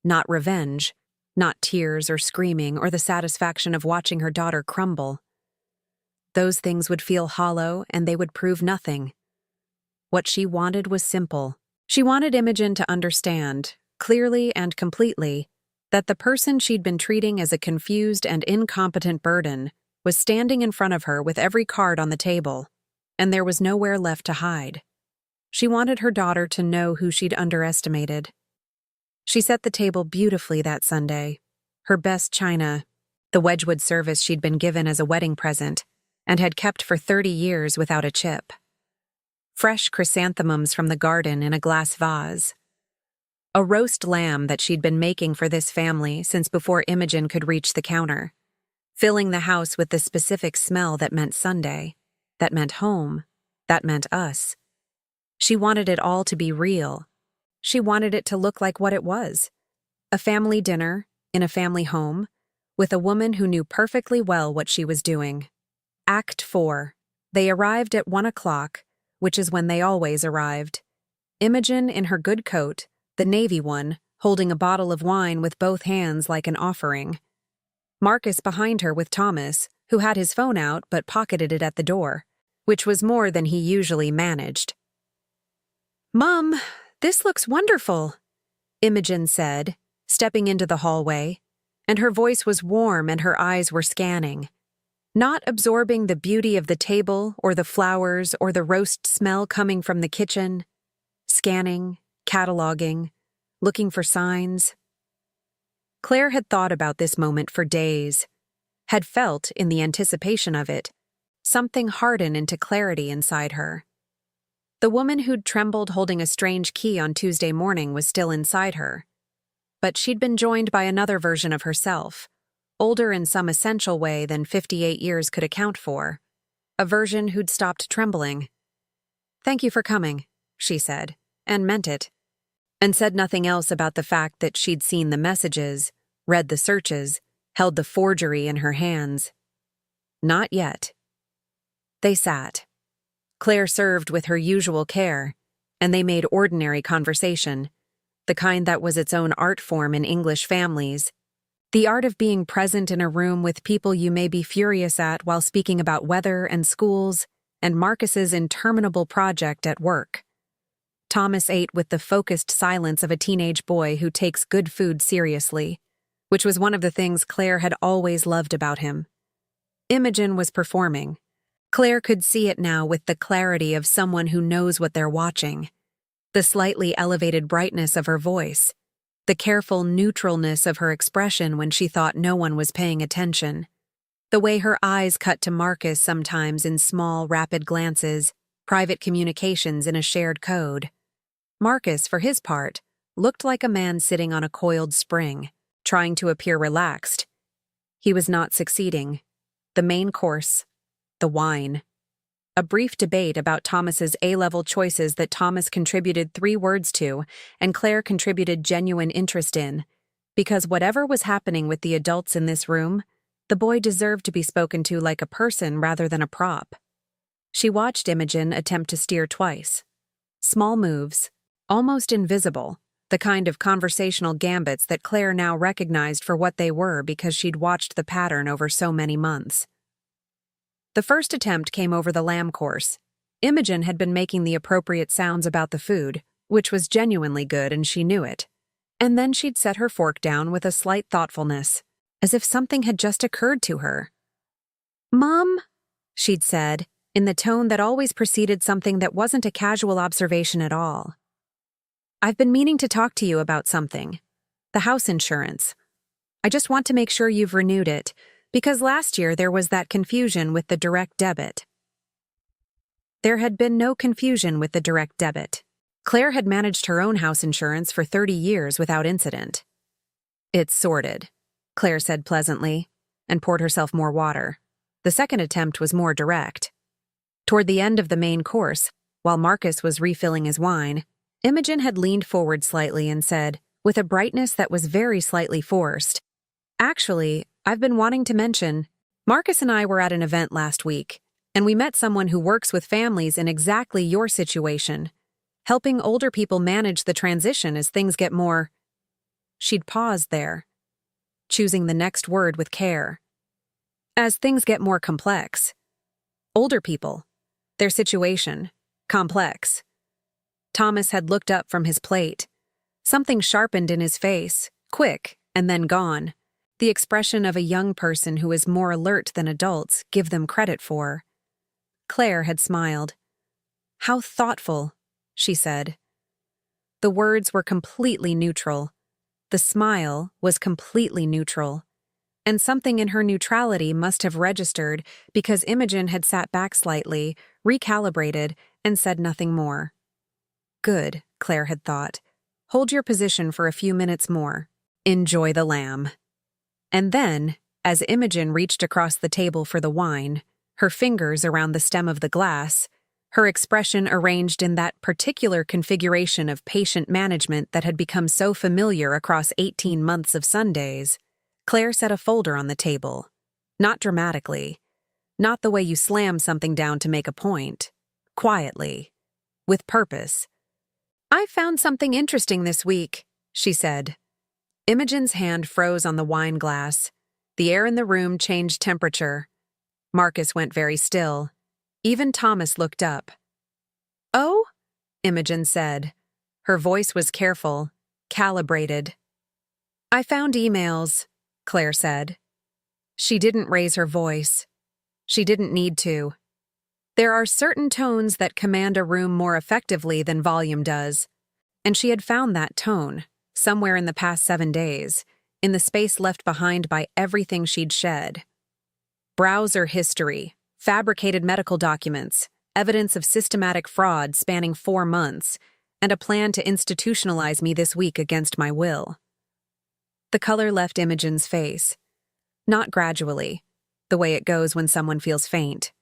Not revenge, not tears or screaming or the satisfaction of watching her daughter crumble. Those things would feel hollow and they would prove nothing. What she wanted was simple. She wanted Imogen to understand, clearly and completely, that the person she'd been treating as a confused and incompetent burden was standing in front of her with every card on the table, and there was nowhere left to hide. She wanted her daughter to know who she'd underestimated. She set the table beautifully that Sunday, her best china, the Wedgwood service she'd been given as a wedding present and had kept for 30 years without a chip. Fresh chrysanthemums from the garden in a glass vase. A roast lamb that she'd been making for this family since before Imogen could reach the counter, filling the house with the specific smell that meant Sunday, that meant home, that meant us. She wanted it all to be real. She wanted it to look like what it was. A family dinner, in a family home, with a woman who knew perfectly well what she was doing. Act 4. They arrived at 1 o'clock, which is when they always arrived. Imogen in her good coat, the navy one, holding a bottle of wine with both hands like an offering. Marcus behind her with Thomas, who had his phone out but pocketed it at the door, which was more than he usually managed. "Mom, this looks wonderful," Imogen said, stepping into the hallway, and her voice was warm and her eyes were scanning, not absorbing the beauty of the table or the flowers or the roast smell coming from the kitchen, scanning, cataloging, looking for signs. Claire had thought about this moment for days, had felt, in the anticipation of it, something harden into clarity inside her. The woman who'd trembled holding a strange key on Tuesday morning was still inside her, but she'd been joined by another version of herself, older in some essential way than 58 years could account for, a version who'd stopped trembling. "Thank you for coming," she said, and meant it, and said nothing else about the fact that she'd seen the messages, read the searches, held the forgery in her hands. Not yet. They sat. Claire served with her usual care, and they made ordinary conversation, the kind that was its own art form in English families, the art of being present in a room with people you may be furious at while speaking about weather and schools and Marcus's interminable project at work. Thomas ate with the focused silence of a teenage boy who takes good food seriously, which was one of the things Claire had always loved about him. Imogen was performing. Claire could see it now with the clarity of someone who knows what they're watching. The slightly elevated brightness of her voice, the careful neutralness of her expression when she thought no one was paying attention, the way her eyes cut to Marcus sometimes in small, rapid glances, private communications in a shared code. Marcus, for his part, looked like a man sitting on a coiled spring, trying to appear relaxed. He was not succeeding. The main course, the wine. A brief debate about Thomas's A-level choices that Thomas contributed 3 words to and Claire contributed genuine interest in, because whatever was happening with the adults in this room, the boy deserved to be spoken to like a person rather than a prop. She watched Imogen attempt to steer twice. Small moves, almost invisible, the kind of conversational gambits that Claire now recognized for what they were because she'd watched the pattern over so many months. The first attempt came over the lamb course. Imogen had been making the appropriate sounds about the food, which was genuinely good and she knew it. And then she'd set her fork down with a slight thoughtfulness, as if something had just occurred to her. Mom, she'd said, in the tone that always preceded something that wasn't a casual observation at all. I've been meaning to talk to you about something. The house insurance. I just want to make sure you've renewed it, because last year there was that confusion with the direct debit. There had been no confusion with the direct debit. Claire had managed her own house insurance for 30 years without incident. It's sorted, Claire said pleasantly, and poured herself more water. The second attempt was more direct. Toward the end of the main course, while Marcus was refilling his wine, Imogen had leaned forward slightly and said, with a brightness that was very slightly forced, "Actually, I've been wanting to mention, Marcus and I were at an event last week, and we met someone who works with families in exactly your situation, helping older people manage the transition as things get more—" She'd paused there, choosing the next word with care. As things get more complex. Older people. Their situation. Complex. Thomas had looked up from his plate. Something sharpened in his face, quick, and then gone. The expression of a young person who is more alert than adults give them credit for. Claire had smiled. "How thoughtful," she said. The words were completely neutral. The smile was completely neutral. And something in her neutrality must have registered because Imogen had sat back slightly, recalibrated, and said nothing more. Good, Claire had thought. Hold your position for a few minutes more. Enjoy the lamb. And then, as Imogen reached across the table for the wine, her fingers around the stem of the glass, her expression arranged in that particular configuration of patient management that had become so familiar across 18 months of Sundays, Claire set a folder on the table. Not dramatically. Not the way you slam something down to make a point. Quietly. With purpose. "I found something interesting this week," she said. Imogen's hand froze on the wine glass. The air in the room changed temperature. Marcus went very still. Even Thomas looked up. "Oh?" Imogen said. Her voice was careful, calibrated. "I found emails," Claire said. She didn't raise her voice. She didn't need to. There are certain tones that command a room more effectively than volume does, and she had found that tone, somewhere in the past 7 days, in the space left behind by everything she'd shed. Browser history, fabricated medical documents, evidence of systematic fraud spanning 4 months, and a plan to institutionalize me this week against my will. The color left Imogen's face. Not gradually, the way it goes when someone feels faint.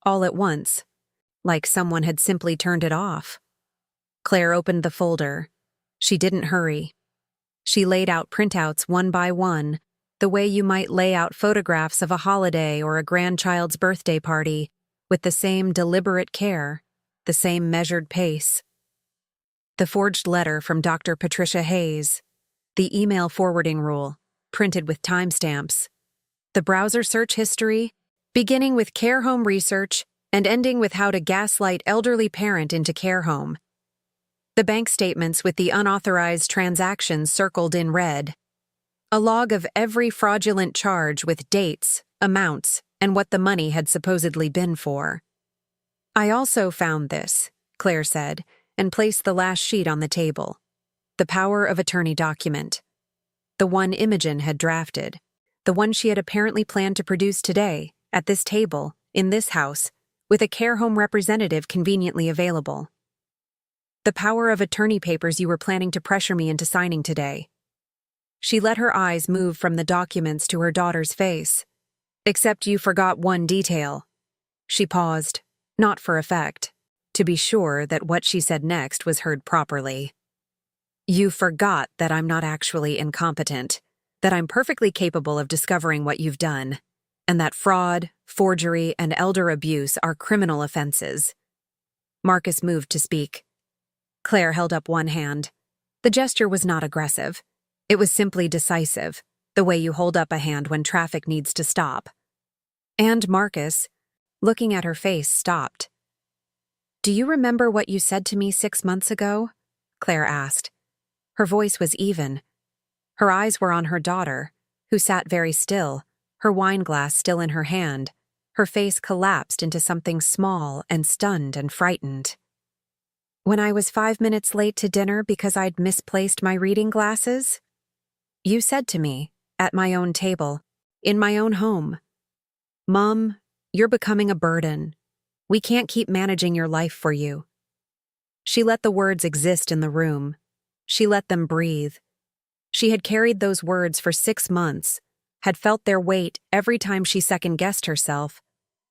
All at once, like someone had simply turned it off. Claire opened the folder. She didn't hurry. She laid out printouts one by one, the way you might lay out photographs of a holiday or a grandchild's birthday party, with the same deliberate care, the same measured pace. The forged letter from Dr. Patricia Hayes. The email forwarding rule, printed with timestamps. The browser search history, beginning with care home research and ending with how to gaslight elderly parent into care home. The bank statements with the unauthorized transactions circled in red. A log of every fraudulent charge with dates, amounts, and what the money had supposedly been for. "I also found this," Claire said, and placed the last sheet on the table. The power of attorney document. The one Imogen had drafted. The one she had apparently planned to produce today, at this table, in this house, with a care home representative conveniently available. The power of attorney papers you were planning to pressure me into signing today. She let her eyes move from the documents to her daughter's face. "Except you forgot one detail." She paused, not for effect, to be sure that what she said next was heard properly. "You forgot that I'm not actually incompetent, that I'm perfectly capable of discovering what you've done, and that fraud, forgery, and elder abuse are criminal offenses." Marcus moved to speak. Claire held up one hand. The gesture was not aggressive. It was simply decisive, the way you hold up a hand when traffic needs to stop. And Marcus, looking at her face, stopped. "Do you remember what you said to me 6 months ago?" Claire asked. Her voice was even. Her eyes were on her daughter, who sat very still, her wine glass still in her hand. Her face collapsed into something small and stunned and frightened. When I was 5 minutes late to dinner because I'd misplaced my reading glasses? You said to me, at my own table, in my own home, "Mom, you're becoming a burden. We can't keep managing your life for you." She let the words exist in the room. She let them breathe. She had carried those words for 6 months, had felt their weight every time she second-guessed herself,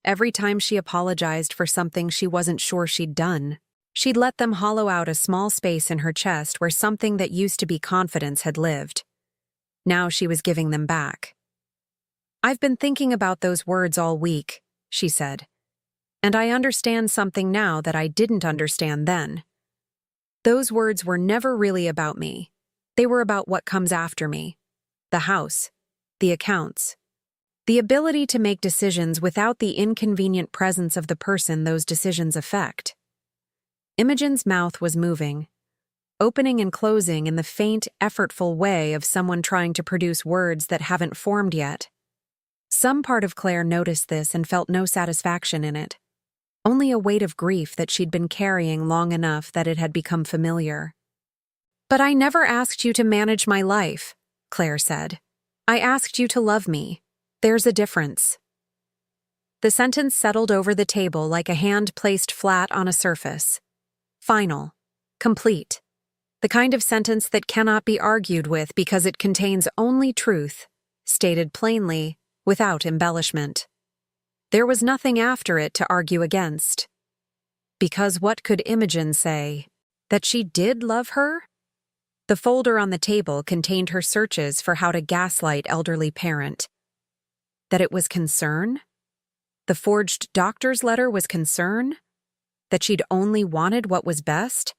every time she apologized for something she wasn't sure she'd done. She'd let them hollow out a small space in her chest where something that used to be confidence had lived. Now she was giving them back. "I've been thinking about those words all week," she said, "and I understand something now that I didn't understand then. Those words were never really about me. They were about what comes after me. The house, the accounts, the ability to make decisions without the inconvenient presence of the person those decisions affect." Imogen's mouth was moving, opening and closing in the faint, effortful way of someone trying to produce words that haven't formed yet. Some part of Claire noticed this and felt no satisfaction in it, only a weight of grief that she'd been carrying long enough that it had become familiar. "But I never asked you to manage my life," Claire said. "I asked you to love me. There's a difference." The sentence settled over the table like a hand placed flat on a surface. Final. Complete. The kind of sentence that cannot be argued with because it contains only truth, stated plainly, without embellishment. There was nothing after it to argue against. Because what could Imogen say? That she did love her? The folder on the table contained her searches for how to gaslight elderly parent. That it was concern? The forged doctor's letter was concern? That she'd only wanted what was best?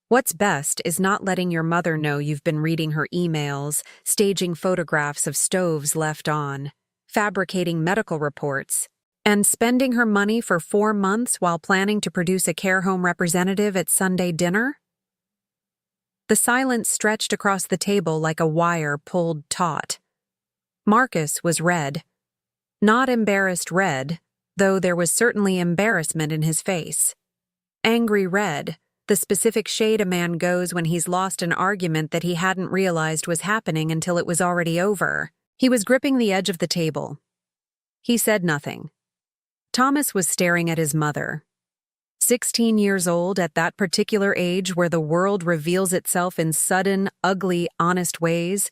What's best is not letting your mother know you've been reading her emails, staging photographs of stoves left on, fabricating medical reports, and spending her money for 4 months while planning to produce a care home representative at Sunday dinner? The silence stretched across the table like a wire pulled taut. Marcus was red. Not embarrassed red, though there was certainly embarrassment in his face. Angry red, the specific shade a man goes when he's lost an argument that he hadn't realized was happening until it was already over. He was gripping the edge of the table. He said nothing. Thomas was staring at his mother. 16 years old at that particular age where the world reveals itself in sudden, ugly, honest ways,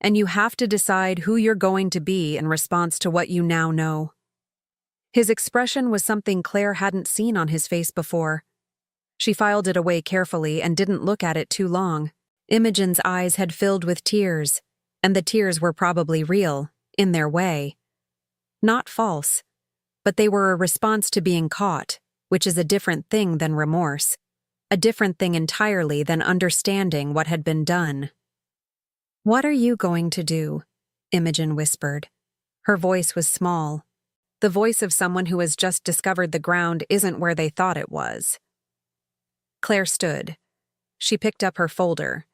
and you have to decide who you're going to be in response to what you now know. His expression was something Claire hadn't seen on his face before. She filed it away carefully and didn't look at it too long. Imogen's eyes had filled with tears, and the tears were probably real, in their way. Not false, but they were a response to being caught, which is a different thing than remorse, a different thing entirely than understanding what had been done. "What are you going to do?" Imogen whispered. Her voice was small. The voice of someone who has just discovered the ground isn't where they thought it was. Claire stood. She picked up her folder,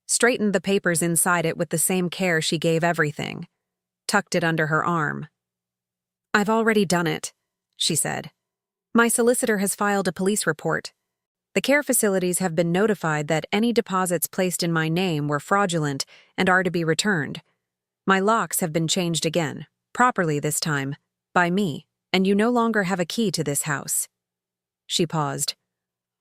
straightened the papers inside it with the same care she gave everything, tucked it under her arm. "I've already done it," she said. "My solicitor has filed a police report. The care facilities have been notified that any deposits placed in my name were fraudulent and are to be returned. My locks have been changed again, properly this time, by me, and you no longer have a key to this house." She paused.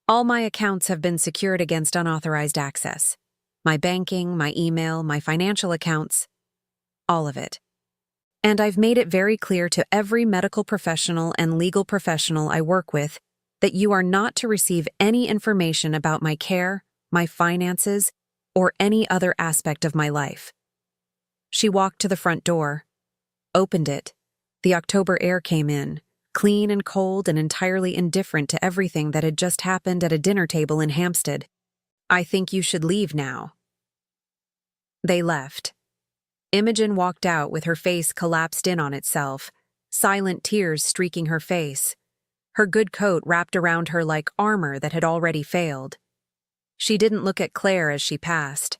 "All my accounts have been secured against unauthorized access. My banking, my email, my financial accounts, all of it. And I've made it very clear to every medical professional and legal professional I work with that you are not to receive any information about my care, my finances, or any other aspect of my life." She walked to the front door, opened it. The October air came in, clean and cold and entirely indifferent to everything that had just happened at a dinner table in Hampstead. "I think you should leave now." They left. Imogen walked out with her face collapsed in on itself, silent tears streaking her face. Her good coat wrapped around her like armor that had already failed. She didn't look at Claire as she passed.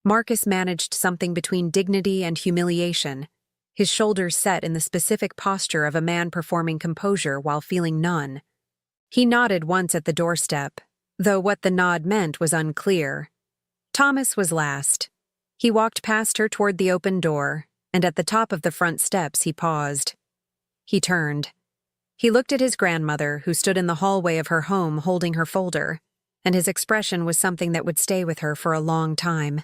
Marcus managed something between dignity and humiliation. his shoulders set in the specific posture of a man performing composure while feeling none. He nodded once at the doorstep, though what the nod meant was unclear. Thomas was last. He walked past her toward the open door, and at the top of the front steps he paused. He turned. He looked at his grandmother, who stood in the hallway of her home holding her folder, and his expression was something that would stay with her for a long time.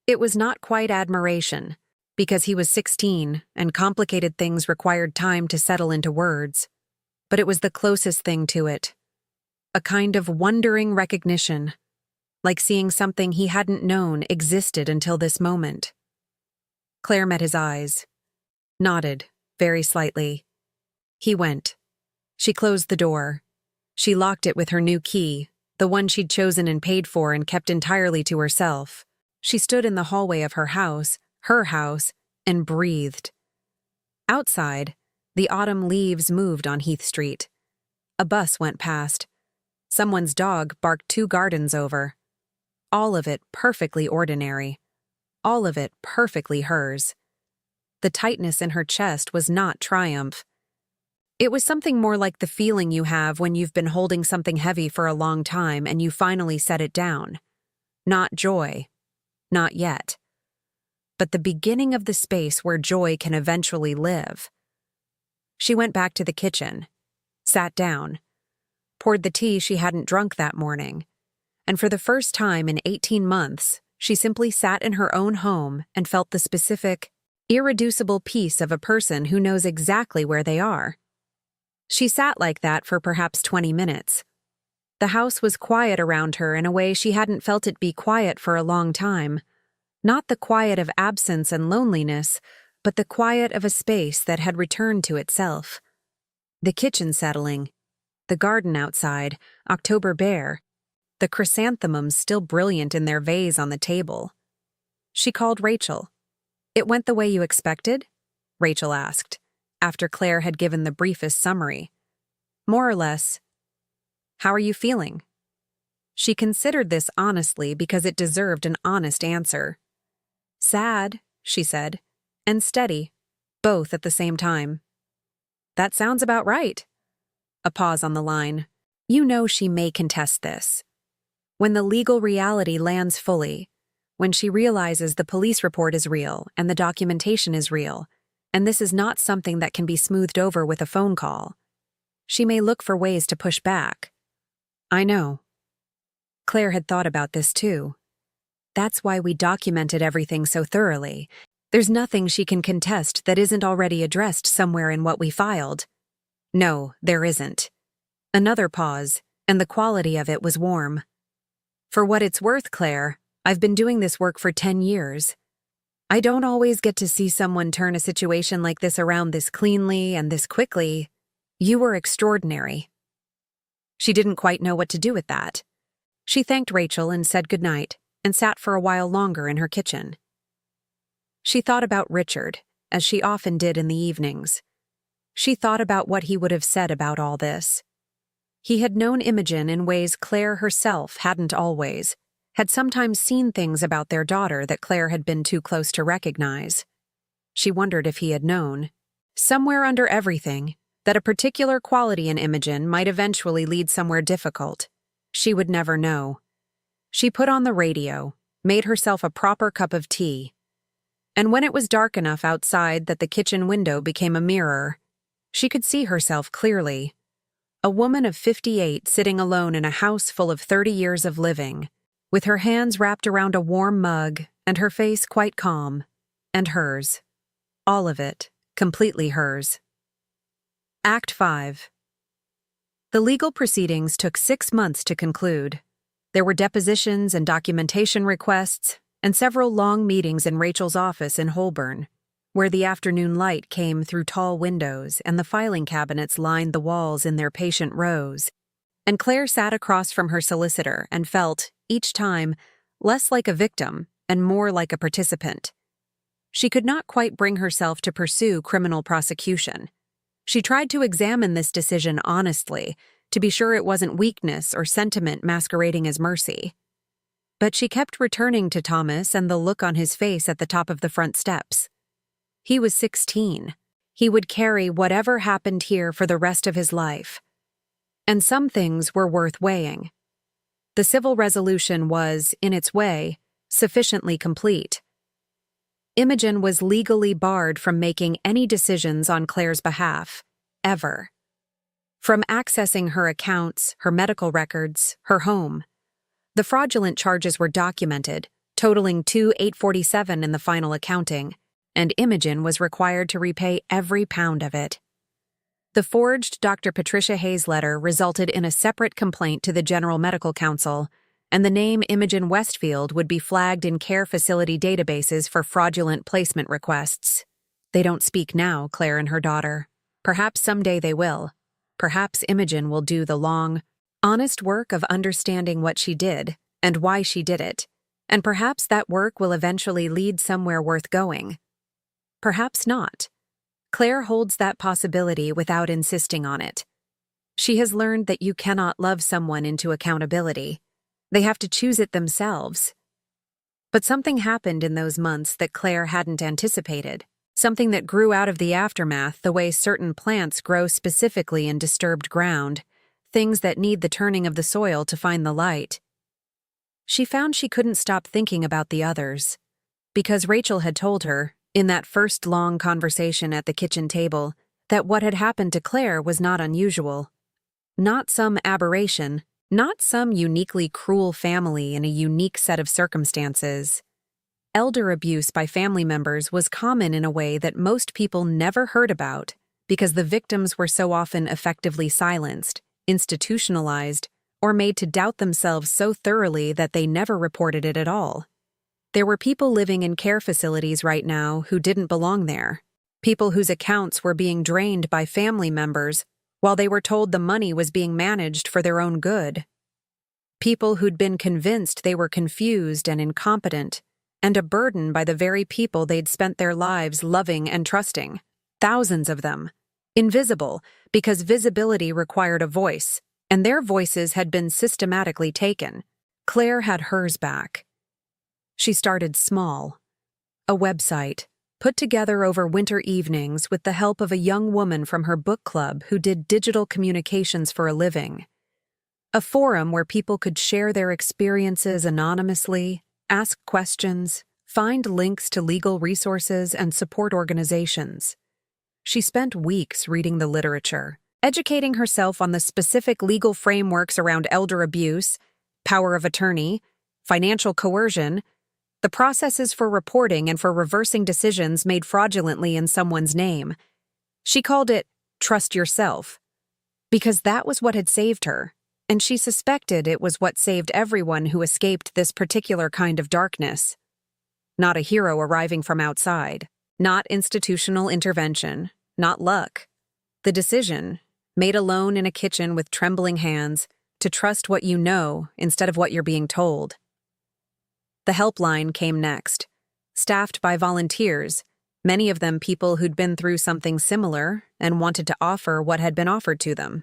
It was not quite admiration, because he was 16 and complicated things required time to settle into words, but it was the closest thing to it. A kind of wondering recognition, like seeing something he hadn't known existed until this moment. Claire met his eyes, nodded, very slightly. He went. She closed the door. She locked it with her new key, the one she'd chosen and paid for and kept entirely to herself. She stood in the hallway of her house, and breathed. Outside, the autumn leaves moved on Heath Street. A bus went past. Someone's dog barked 2 gardens over. All of it perfectly ordinary. All of it perfectly hers. The tightness in her chest was not triumph. It was something more like the feeling you have when you've been holding something heavy for a long time and you finally set it down. Not joy. Not yet. But the beginning of the space where joy can eventually live. She went back to the kitchen, sat down, poured the tea she hadn't drunk that morning, and for the first time in 18 months, she simply sat in her own home and felt the specific, irreducible peace of a person who knows exactly where they are. She sat like that for perhaps 20 minutes. The house was quiet around her in a way she hadn't felt it be quiet for a long time. Not the quiet of absence and loneliness, but the quiet of a space that had returned to itself. The kitchen settling, the garden outside, October bare, the chrysanthemums still brilliant in their vase on the table. She called Rachel. "It went the way you expected?" Rachel asked, after Claire had given the briefest summary. "More or less." "How are you feeling?" She considered this honestly because it deserved an honest answer. "Sad," she said, "and steady, both at the same time." "That sounds about right." A pause on the line. You know she may contest this. When the legal reality lands fully, when she realizes the police report is real and the documentation is real, and this is not something that can be smoothed over with a phone call, she may look for ways to push back. "I know." Claire had thought about this too. That's why we documented everything so thoroughly. There's nothing she can contest that isn't already addressed somewhere in what we filed. No, there isn't. Another pause, and the quality of it was warm. "For what it's worth, Claire, I've been doing this work for 10 years. I don't always get to see someone turn a situation like this around this cleanly and this quickly. You were extraordinary." She didn't quite know what to do with that. She thanked Rachel and said goodnight, and sat for a while longer in her kitchen. She thought about Richard, as she often did in the evenings. She thought about what he would have said about all this. He had known Imogen in ways Claire herself hadn't always, had sometimes seen things about their daughter that Claire had been too close to recognize. She wondered if he had known, somewhere under everything, that a particular quality in Imogen might eventually lead somewhere difficult. She would never know. She put on the radio, made herself a proper cup of tea. And when it was dark enough outside that the kitchen window became a mirror, she could see herself clearly. A woman of 58 sitting alone in a house full of 30 years of living, with her hands wrapped around a warm mug and her face quite calm. And hers. All of it, completely hers. Act 5. The legal proceedings took 6 months to conclude. There were depositions and documentation requests, and several long meetings in Rachel's office in Holborn, where the afternoon light came through tall windows and the filing cabinets lined the walls in their patient rows. And Claire sat across from her solicitor and felt, each time, less like a victim and more like a participant. She could not quite bring herself to pursue criminal prosecution. She tried to examine this decision honestly, to be sure it wasn't weakness or sentiment masquerading as mercy. But she kept returning to Thomas and the look on his face at the top of the front steps. He was 16. He would carry whatever happened here for the rest of his life. And some things were worth weighing. The civil resolution was, in its way, sufficiently complete. Imogen was legally barred from making any decisions on Claire's behalf, ever. From accessing her accounts, her medical records, her home. The fraudulent charges were documented, totaling $2,847 in the final accounting, and Imogen was required to repay every pound of it. The forged Dr. Patricia Hayes letter resulted in a separate complaint to the General Medical Council, and the name Imogen Westfield would be flagged in care facility databases for fraudulent placement requests. They don't speak now, Claire and her daughter. Perhaps someday they will. Perhaps Imogen will do the long, honest work of understanding what she did and why she did it, and perhaps that work will eventually lead somewhere worth going. Perhaps not. Claire holds that possibility without insisting on it. She has learned that you cannot love someone into accountability. They have to choose it themselves. But something happened in those months that Claire hadn't anticipated, something that grew out of the aftermath the way certain plants grow specifically in disturbed ground, things that need the turning of the soil to find the light. She found she couldn't stop thinking about the others, because Rachel had told her, in that first long conversation at the kitchen table, that what had happened to Claire was not unusual. Not some aberration, not some uniquely cruel family in a unique set of circumstances. Elder abuse by family members was common in a way that most people never heard about because the victims were so often effectively silenced, institutionalized, or made to doubt themselves so thoroughly that they never reported it at all. There were people living in care facilities right now who didn't belong there, people whose accounts were being drained by family members while they were told the money was being managed for their own good. People who'd been convinced they were confused and incompetent, and a burden by the very people they'd spent their lives loving and trusting. Thousands of them. Invisible, because visibility required a voice, and their voices had been systematically taken. Claire had hers back. She started small. A website, put together over winter evenings with the help of a young woman from her book club who did digital communications for a living. A forum where people could share their experiences anonymously, ask questions, find links to legal resources and support organizations. She spent weeks reading the literature, educating herself on the specific legal frameworks around elder abuse, power of attorney, financial coercion, the processes for reporting and for reversing decisions made fraudulently in someone's name. She called it Trust Yourself, because that was what had saved her, and she suspected it was what saved everyone who escaped this particular kind of darkness. Not a hero arriving from outside, not institutional intervention, not luck. The decision, made alone in a kitchen with trembling hands, to trust what you know instead of what you're being told. The helpline came next, staffed by volunteers, many of them people who'd been through something similar and wanted to offer what had been offered to them.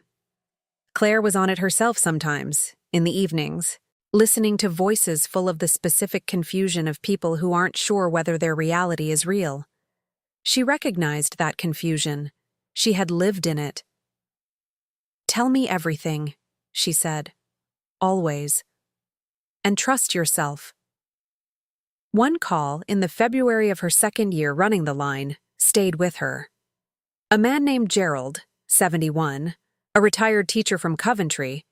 Claire was on it herself sometimes, in the evenings, listening to voices full of the specific confusion of people who aren't sure whether their reality is real. She recognized that confusion. She had lived in it. "Tell me everything," she said. "Always. And trust yourself." One call in the February of her second year running the line stayed with her. A man named Gerald, 71, a retired teacher from Coventry,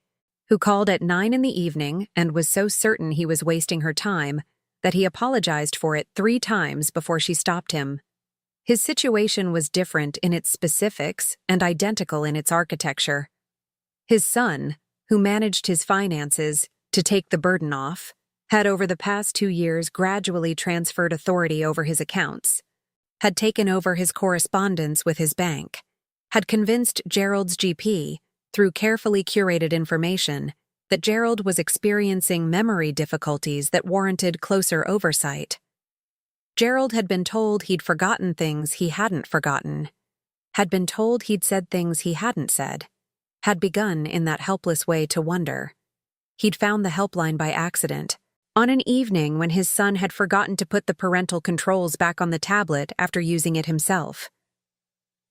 who called at 9 in the evening and was so certain he was wasting her time that he apologized for it 3 times before she stopped him. His situation was different in its specifics and identical in its architecture. His son, who managed his finances to take the burden off, had over the past 2 years gradually transferred authority over his accounts, had taken over his correspondence with his bank, had convinced Gerald's GP, through carefully curated information, that Gerald was experiencing memory difficulties that warranted closer oversight. Gerald had been told he'd forgotten things he hadn't forgotten, had been told he'd said things he hadn't said, had begun in that helpless way to wonder. He'd found the helpline by accident, On an evening when his son had forgotten to put the parental controls back on the tablet after using it himself.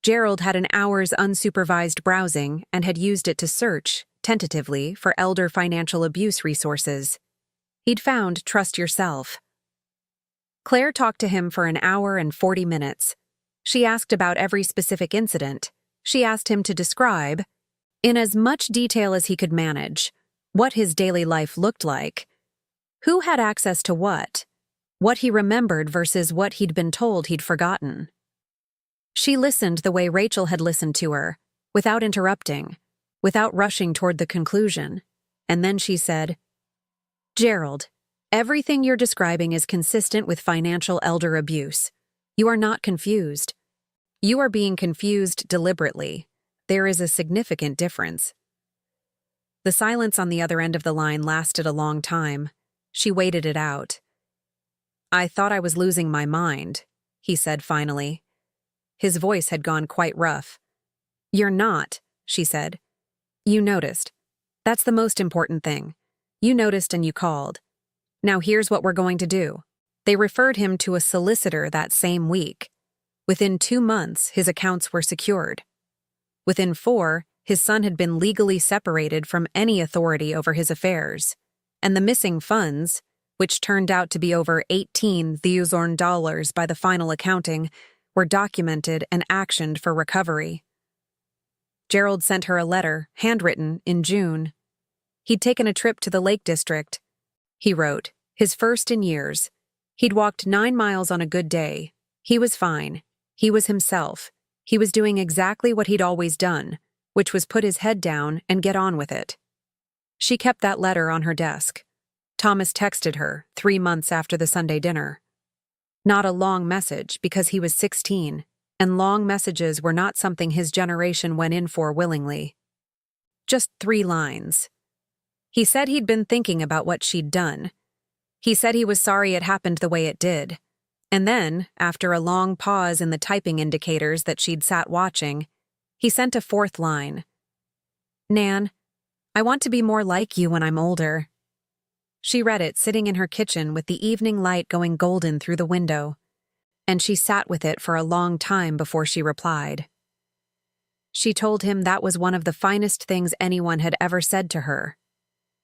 Gerald had an hour's unsupervised browsing and had used it to search, tentatively, for elder financial abuse resources. He'd found Trust Yourself. Claire talked to him for an hour and 40 minutes. She asked about every specific incident. She asked him to describe, in as much detail as he could manage, what his daily life looked like, who had access to what he remembered versus what he'd been told he'd forgotten. She listened the way Rachel had listened to her, without interrupting, without rushing toward the conclusion, and then she said, "Gerald, everything you're describing is consistent with financial elder abuse. You are not confused. You are being confused deliberately. There is a significant difference." The silence on the other end of the line lasted a long time. She waited it out. "I thought I was losing my mind," he said finally. His voice had gone quite rough. "You're not," she said. "You noticed. That's the most important thing. You noticed and you called. Now here's what we're going to do." They referred him to a solicitor that same week. Within 2 months, his accounts were secured. Within 4, his son had been legally separated from any authority over his affairs, and the missing funds, which turned out to be over $18,000 by the final accounting, were documented and actioned for recovery. Gerald sent her a letter, handwritten, in June. He'd taken a trip to the Lake District. He wrote, his first in years. He'd walked 9 miles on a good day. He was fine. He was himself. He was doing exactly what he'd always done, which was put his head down and get on with it. She kept that letter on her desk. Thomas texted her 3 months after the Sunday dinner. Not a long message, because he was 16, and long messages were not something his generation went in for willingly. Just 3 lines. He said he'd been thinking about what she'd done. He said he was sorry it happened the way it did. And then, after a long pause in the typing indicators that she'd sat watching, he sent a 4th line. "Nan, I want to be more like you when I'm older." She read it sitting in her kitchen with the evening light going golden through the window, and she sat with it for a long time before she replied. She told him that was one of the finest things anyone had ever said to her.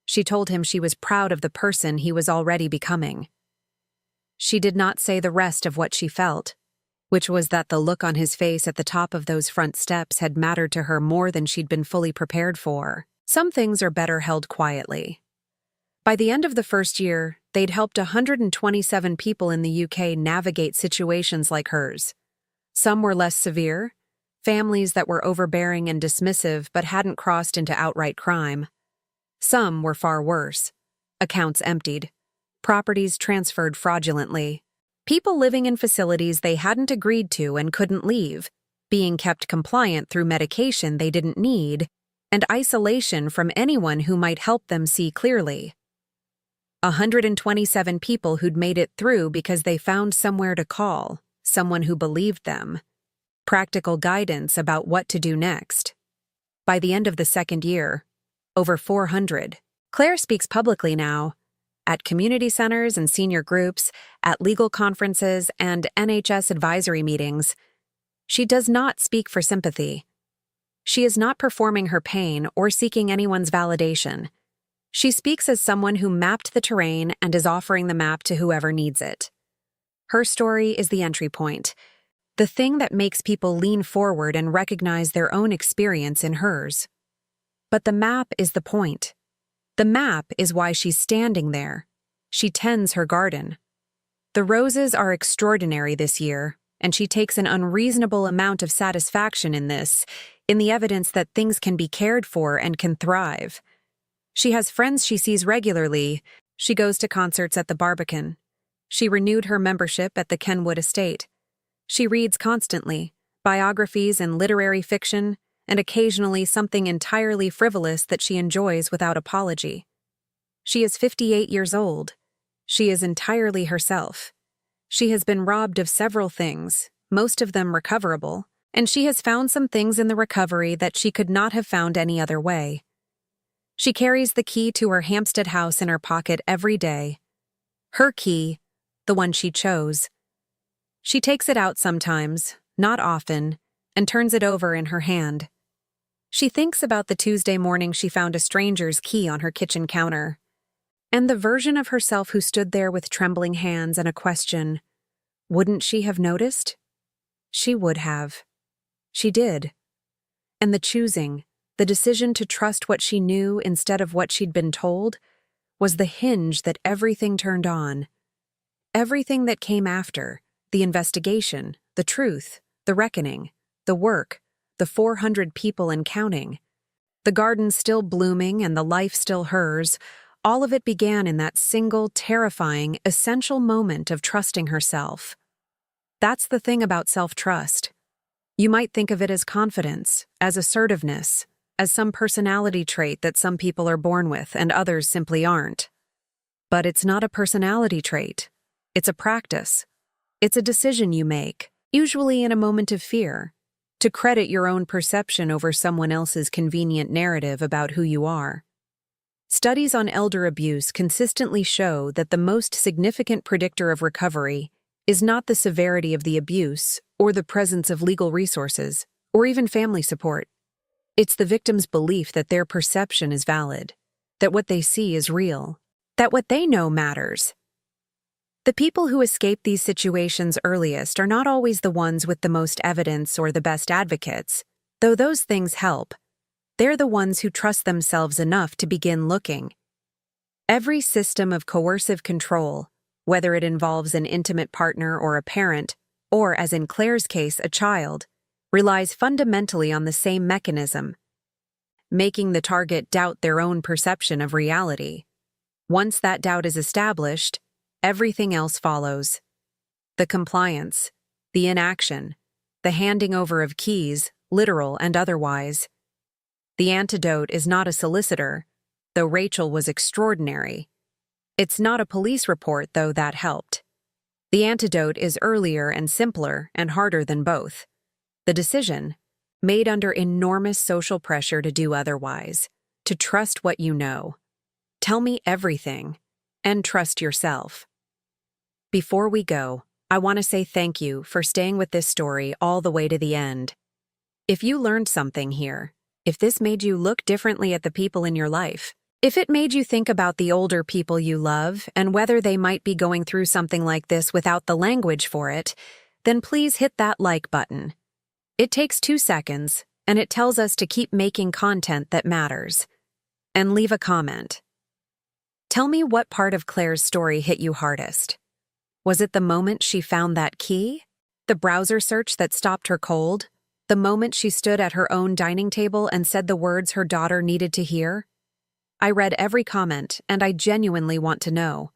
She told him she was proud of the person he was already becoming. She did not say the rest of what she felt, which was that the look on his face at the top of those front steps had mattered to her more than she'd been fully prepared for. Some things are better held quietly. By the end of the first year, they'd helped 127 people in the UK navigate situations like hers. Some were less severe, families that were overbearing and dismissive but hadn't crossed into outright crime. Some were far worse. Accounts emptied. Properties transferred fraudulently. People living in facilities they hadn't agreed to and couldn't leave, being kept compliant through medication they didn't need, and isolation from anyone who might help them see clearly. 127 people who'd made it through because they found somewhere to call, someone who believed them. Practical guidance about what to do next. By the end of the second year, over 400. Claire speaks publicly now, at community centers and senior groups, at legal conferences and NHS advisory meetings. She does not speak for sympathy. She is not performing her pain or seeking anyone's validation. She speaks as someone who mapped the terrain and is offering the map to whoever needs it. Her story is the entry point, the thing that makes people lean forward and recognize their own experience in hers. But the map is the point. The map is why she's standing there. She tends her garden. The roses are extraordinary this year, and she takes an unreasonable amount of satisfaction in this, in the evidence that things can be cared for and can thrive. She has friends she sees regularly. She goes to concerts at the Barbican. She renewed her membership at the Kenwood Estate. She reads constantly, biographies and literary fiction, and occasionally something entirely frivolous that she enjoys without apology. She is 58 years old. She is entirely herself. She has been robbed of several things, most of them recoverable, and she has found some things in the recovery that she could not have found any other way. She carries the key to her Hampstead house in her pocket every day. Her key, the one she chose. She takes it out sometimes, not often, and turns it over in her hand. She thinks about the Tuesday morning she found a stranger's key on her kitchen counter. And the version of herself who stood there with trembling hands and a question, wouldn't she have noticed? She would have. She did. And the choosing, the decision to trust what she knew instead of what she'd been told, was the hinge that everything turned on. Everything that came after, the investigation, the truth, the reckoning, the work, the 400 people and counting. The garden still blooming and the life still hers, all of it began in that single, terrifying, essential moment of trusting herself. That's the thing about self-trust. You might think of it as confidence, as assertiveness, as some personality trait that some people are born with and others simply aren't. But it's not a personality trait. It's a practice. It's a decision you make, usually in a moment of fear, to credit your own perception over someone else's convenient narrative about who you are. Studies on elder abuse consistently show that the most significant predictor of recovery is not the severity of the abuse or the presence of legal resources or even family support. It's the victim's belief that their perception is valid, that what they see is real, that what they know matters. The people who escape these situations earliest are not always the ones with the most evidence or the best advocates, though those things help. They're the ones who trust themselves enough to begin looking. Every system of coercive control, whether it involves an intimate partner or a parent, or as in Claire's case, a child, relies fundamentally on the same mechanism, making the target doubt their own perception of reality. Once that doubt is established, everything else follows. The compliance, the inaction, the handing over of keys, literal and otherwise. The antidote is not a solicitor, though Rachel was extraordinary. It's not a police report, though that helped. The antidote is earlier and simpler and harder than both. The decision, made under enormous social pressure to do otherwise, to trust what you know. Tell me everything, and trust yourself. Before we go, I want to say thank you for staying with this story all the way to the end. If you learned something here, if this made you look differently at the people in your life, if it made you think about the older people you love and whether they might be going through something like this without the language for it, then please hit that like button. It takes 2 seconds, and it tells us to keep making content that matters. And leave a comment. Tell me what part of Claire's story hit you hardest. Was it the moment she found that key? The browser search that stopped her cold? The moment she stood at her own dining table and said the words her daughter needed to hear? I read every comment, and I genuinely want to know.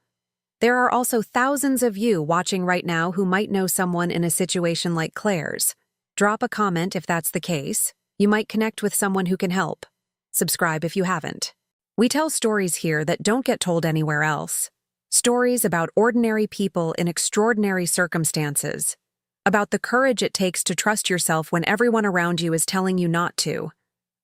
There are also thousands of you watching right now who might know someone in a situation like Claire's. Drop a comment if that's the case. You might connect with someone who can help. Subscribe if you haven't. We tell stories here that don't get told anywhere else. Stories about ordinary people in extraordinary circumstances. About the courage it takes to trust yourself when everyone around you is telling you not to.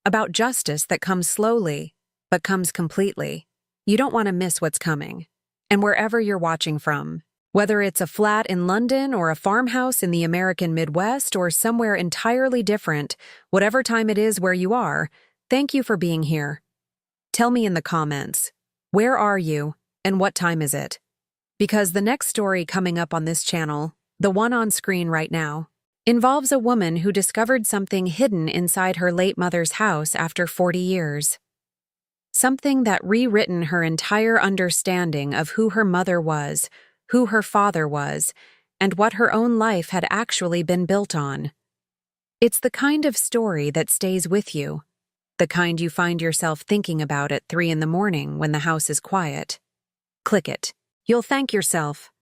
About justice that comes slowly, but comes completely. You don't want to miss what's coming. And wherever you're watching from, whether it's a flat in London or a farmhouse in the American Midwest or somewhere entirely different, whatever time it is where you are, thank you for being here. Tell me in the comments, where are you and what time is it? Because the next story coming up on this channel, the one on screen right now, involves a woman who discovered something hidden inside her late mother's house after 40 years. Something that rewritten her entire understanding of who her mother was, who her father was, and what her own life had actually been built on. It's the kind of story that stays with you, the kind you find yourself thinking about at 3 in the morning when the house is quiet. Click it. You'll thank yourself.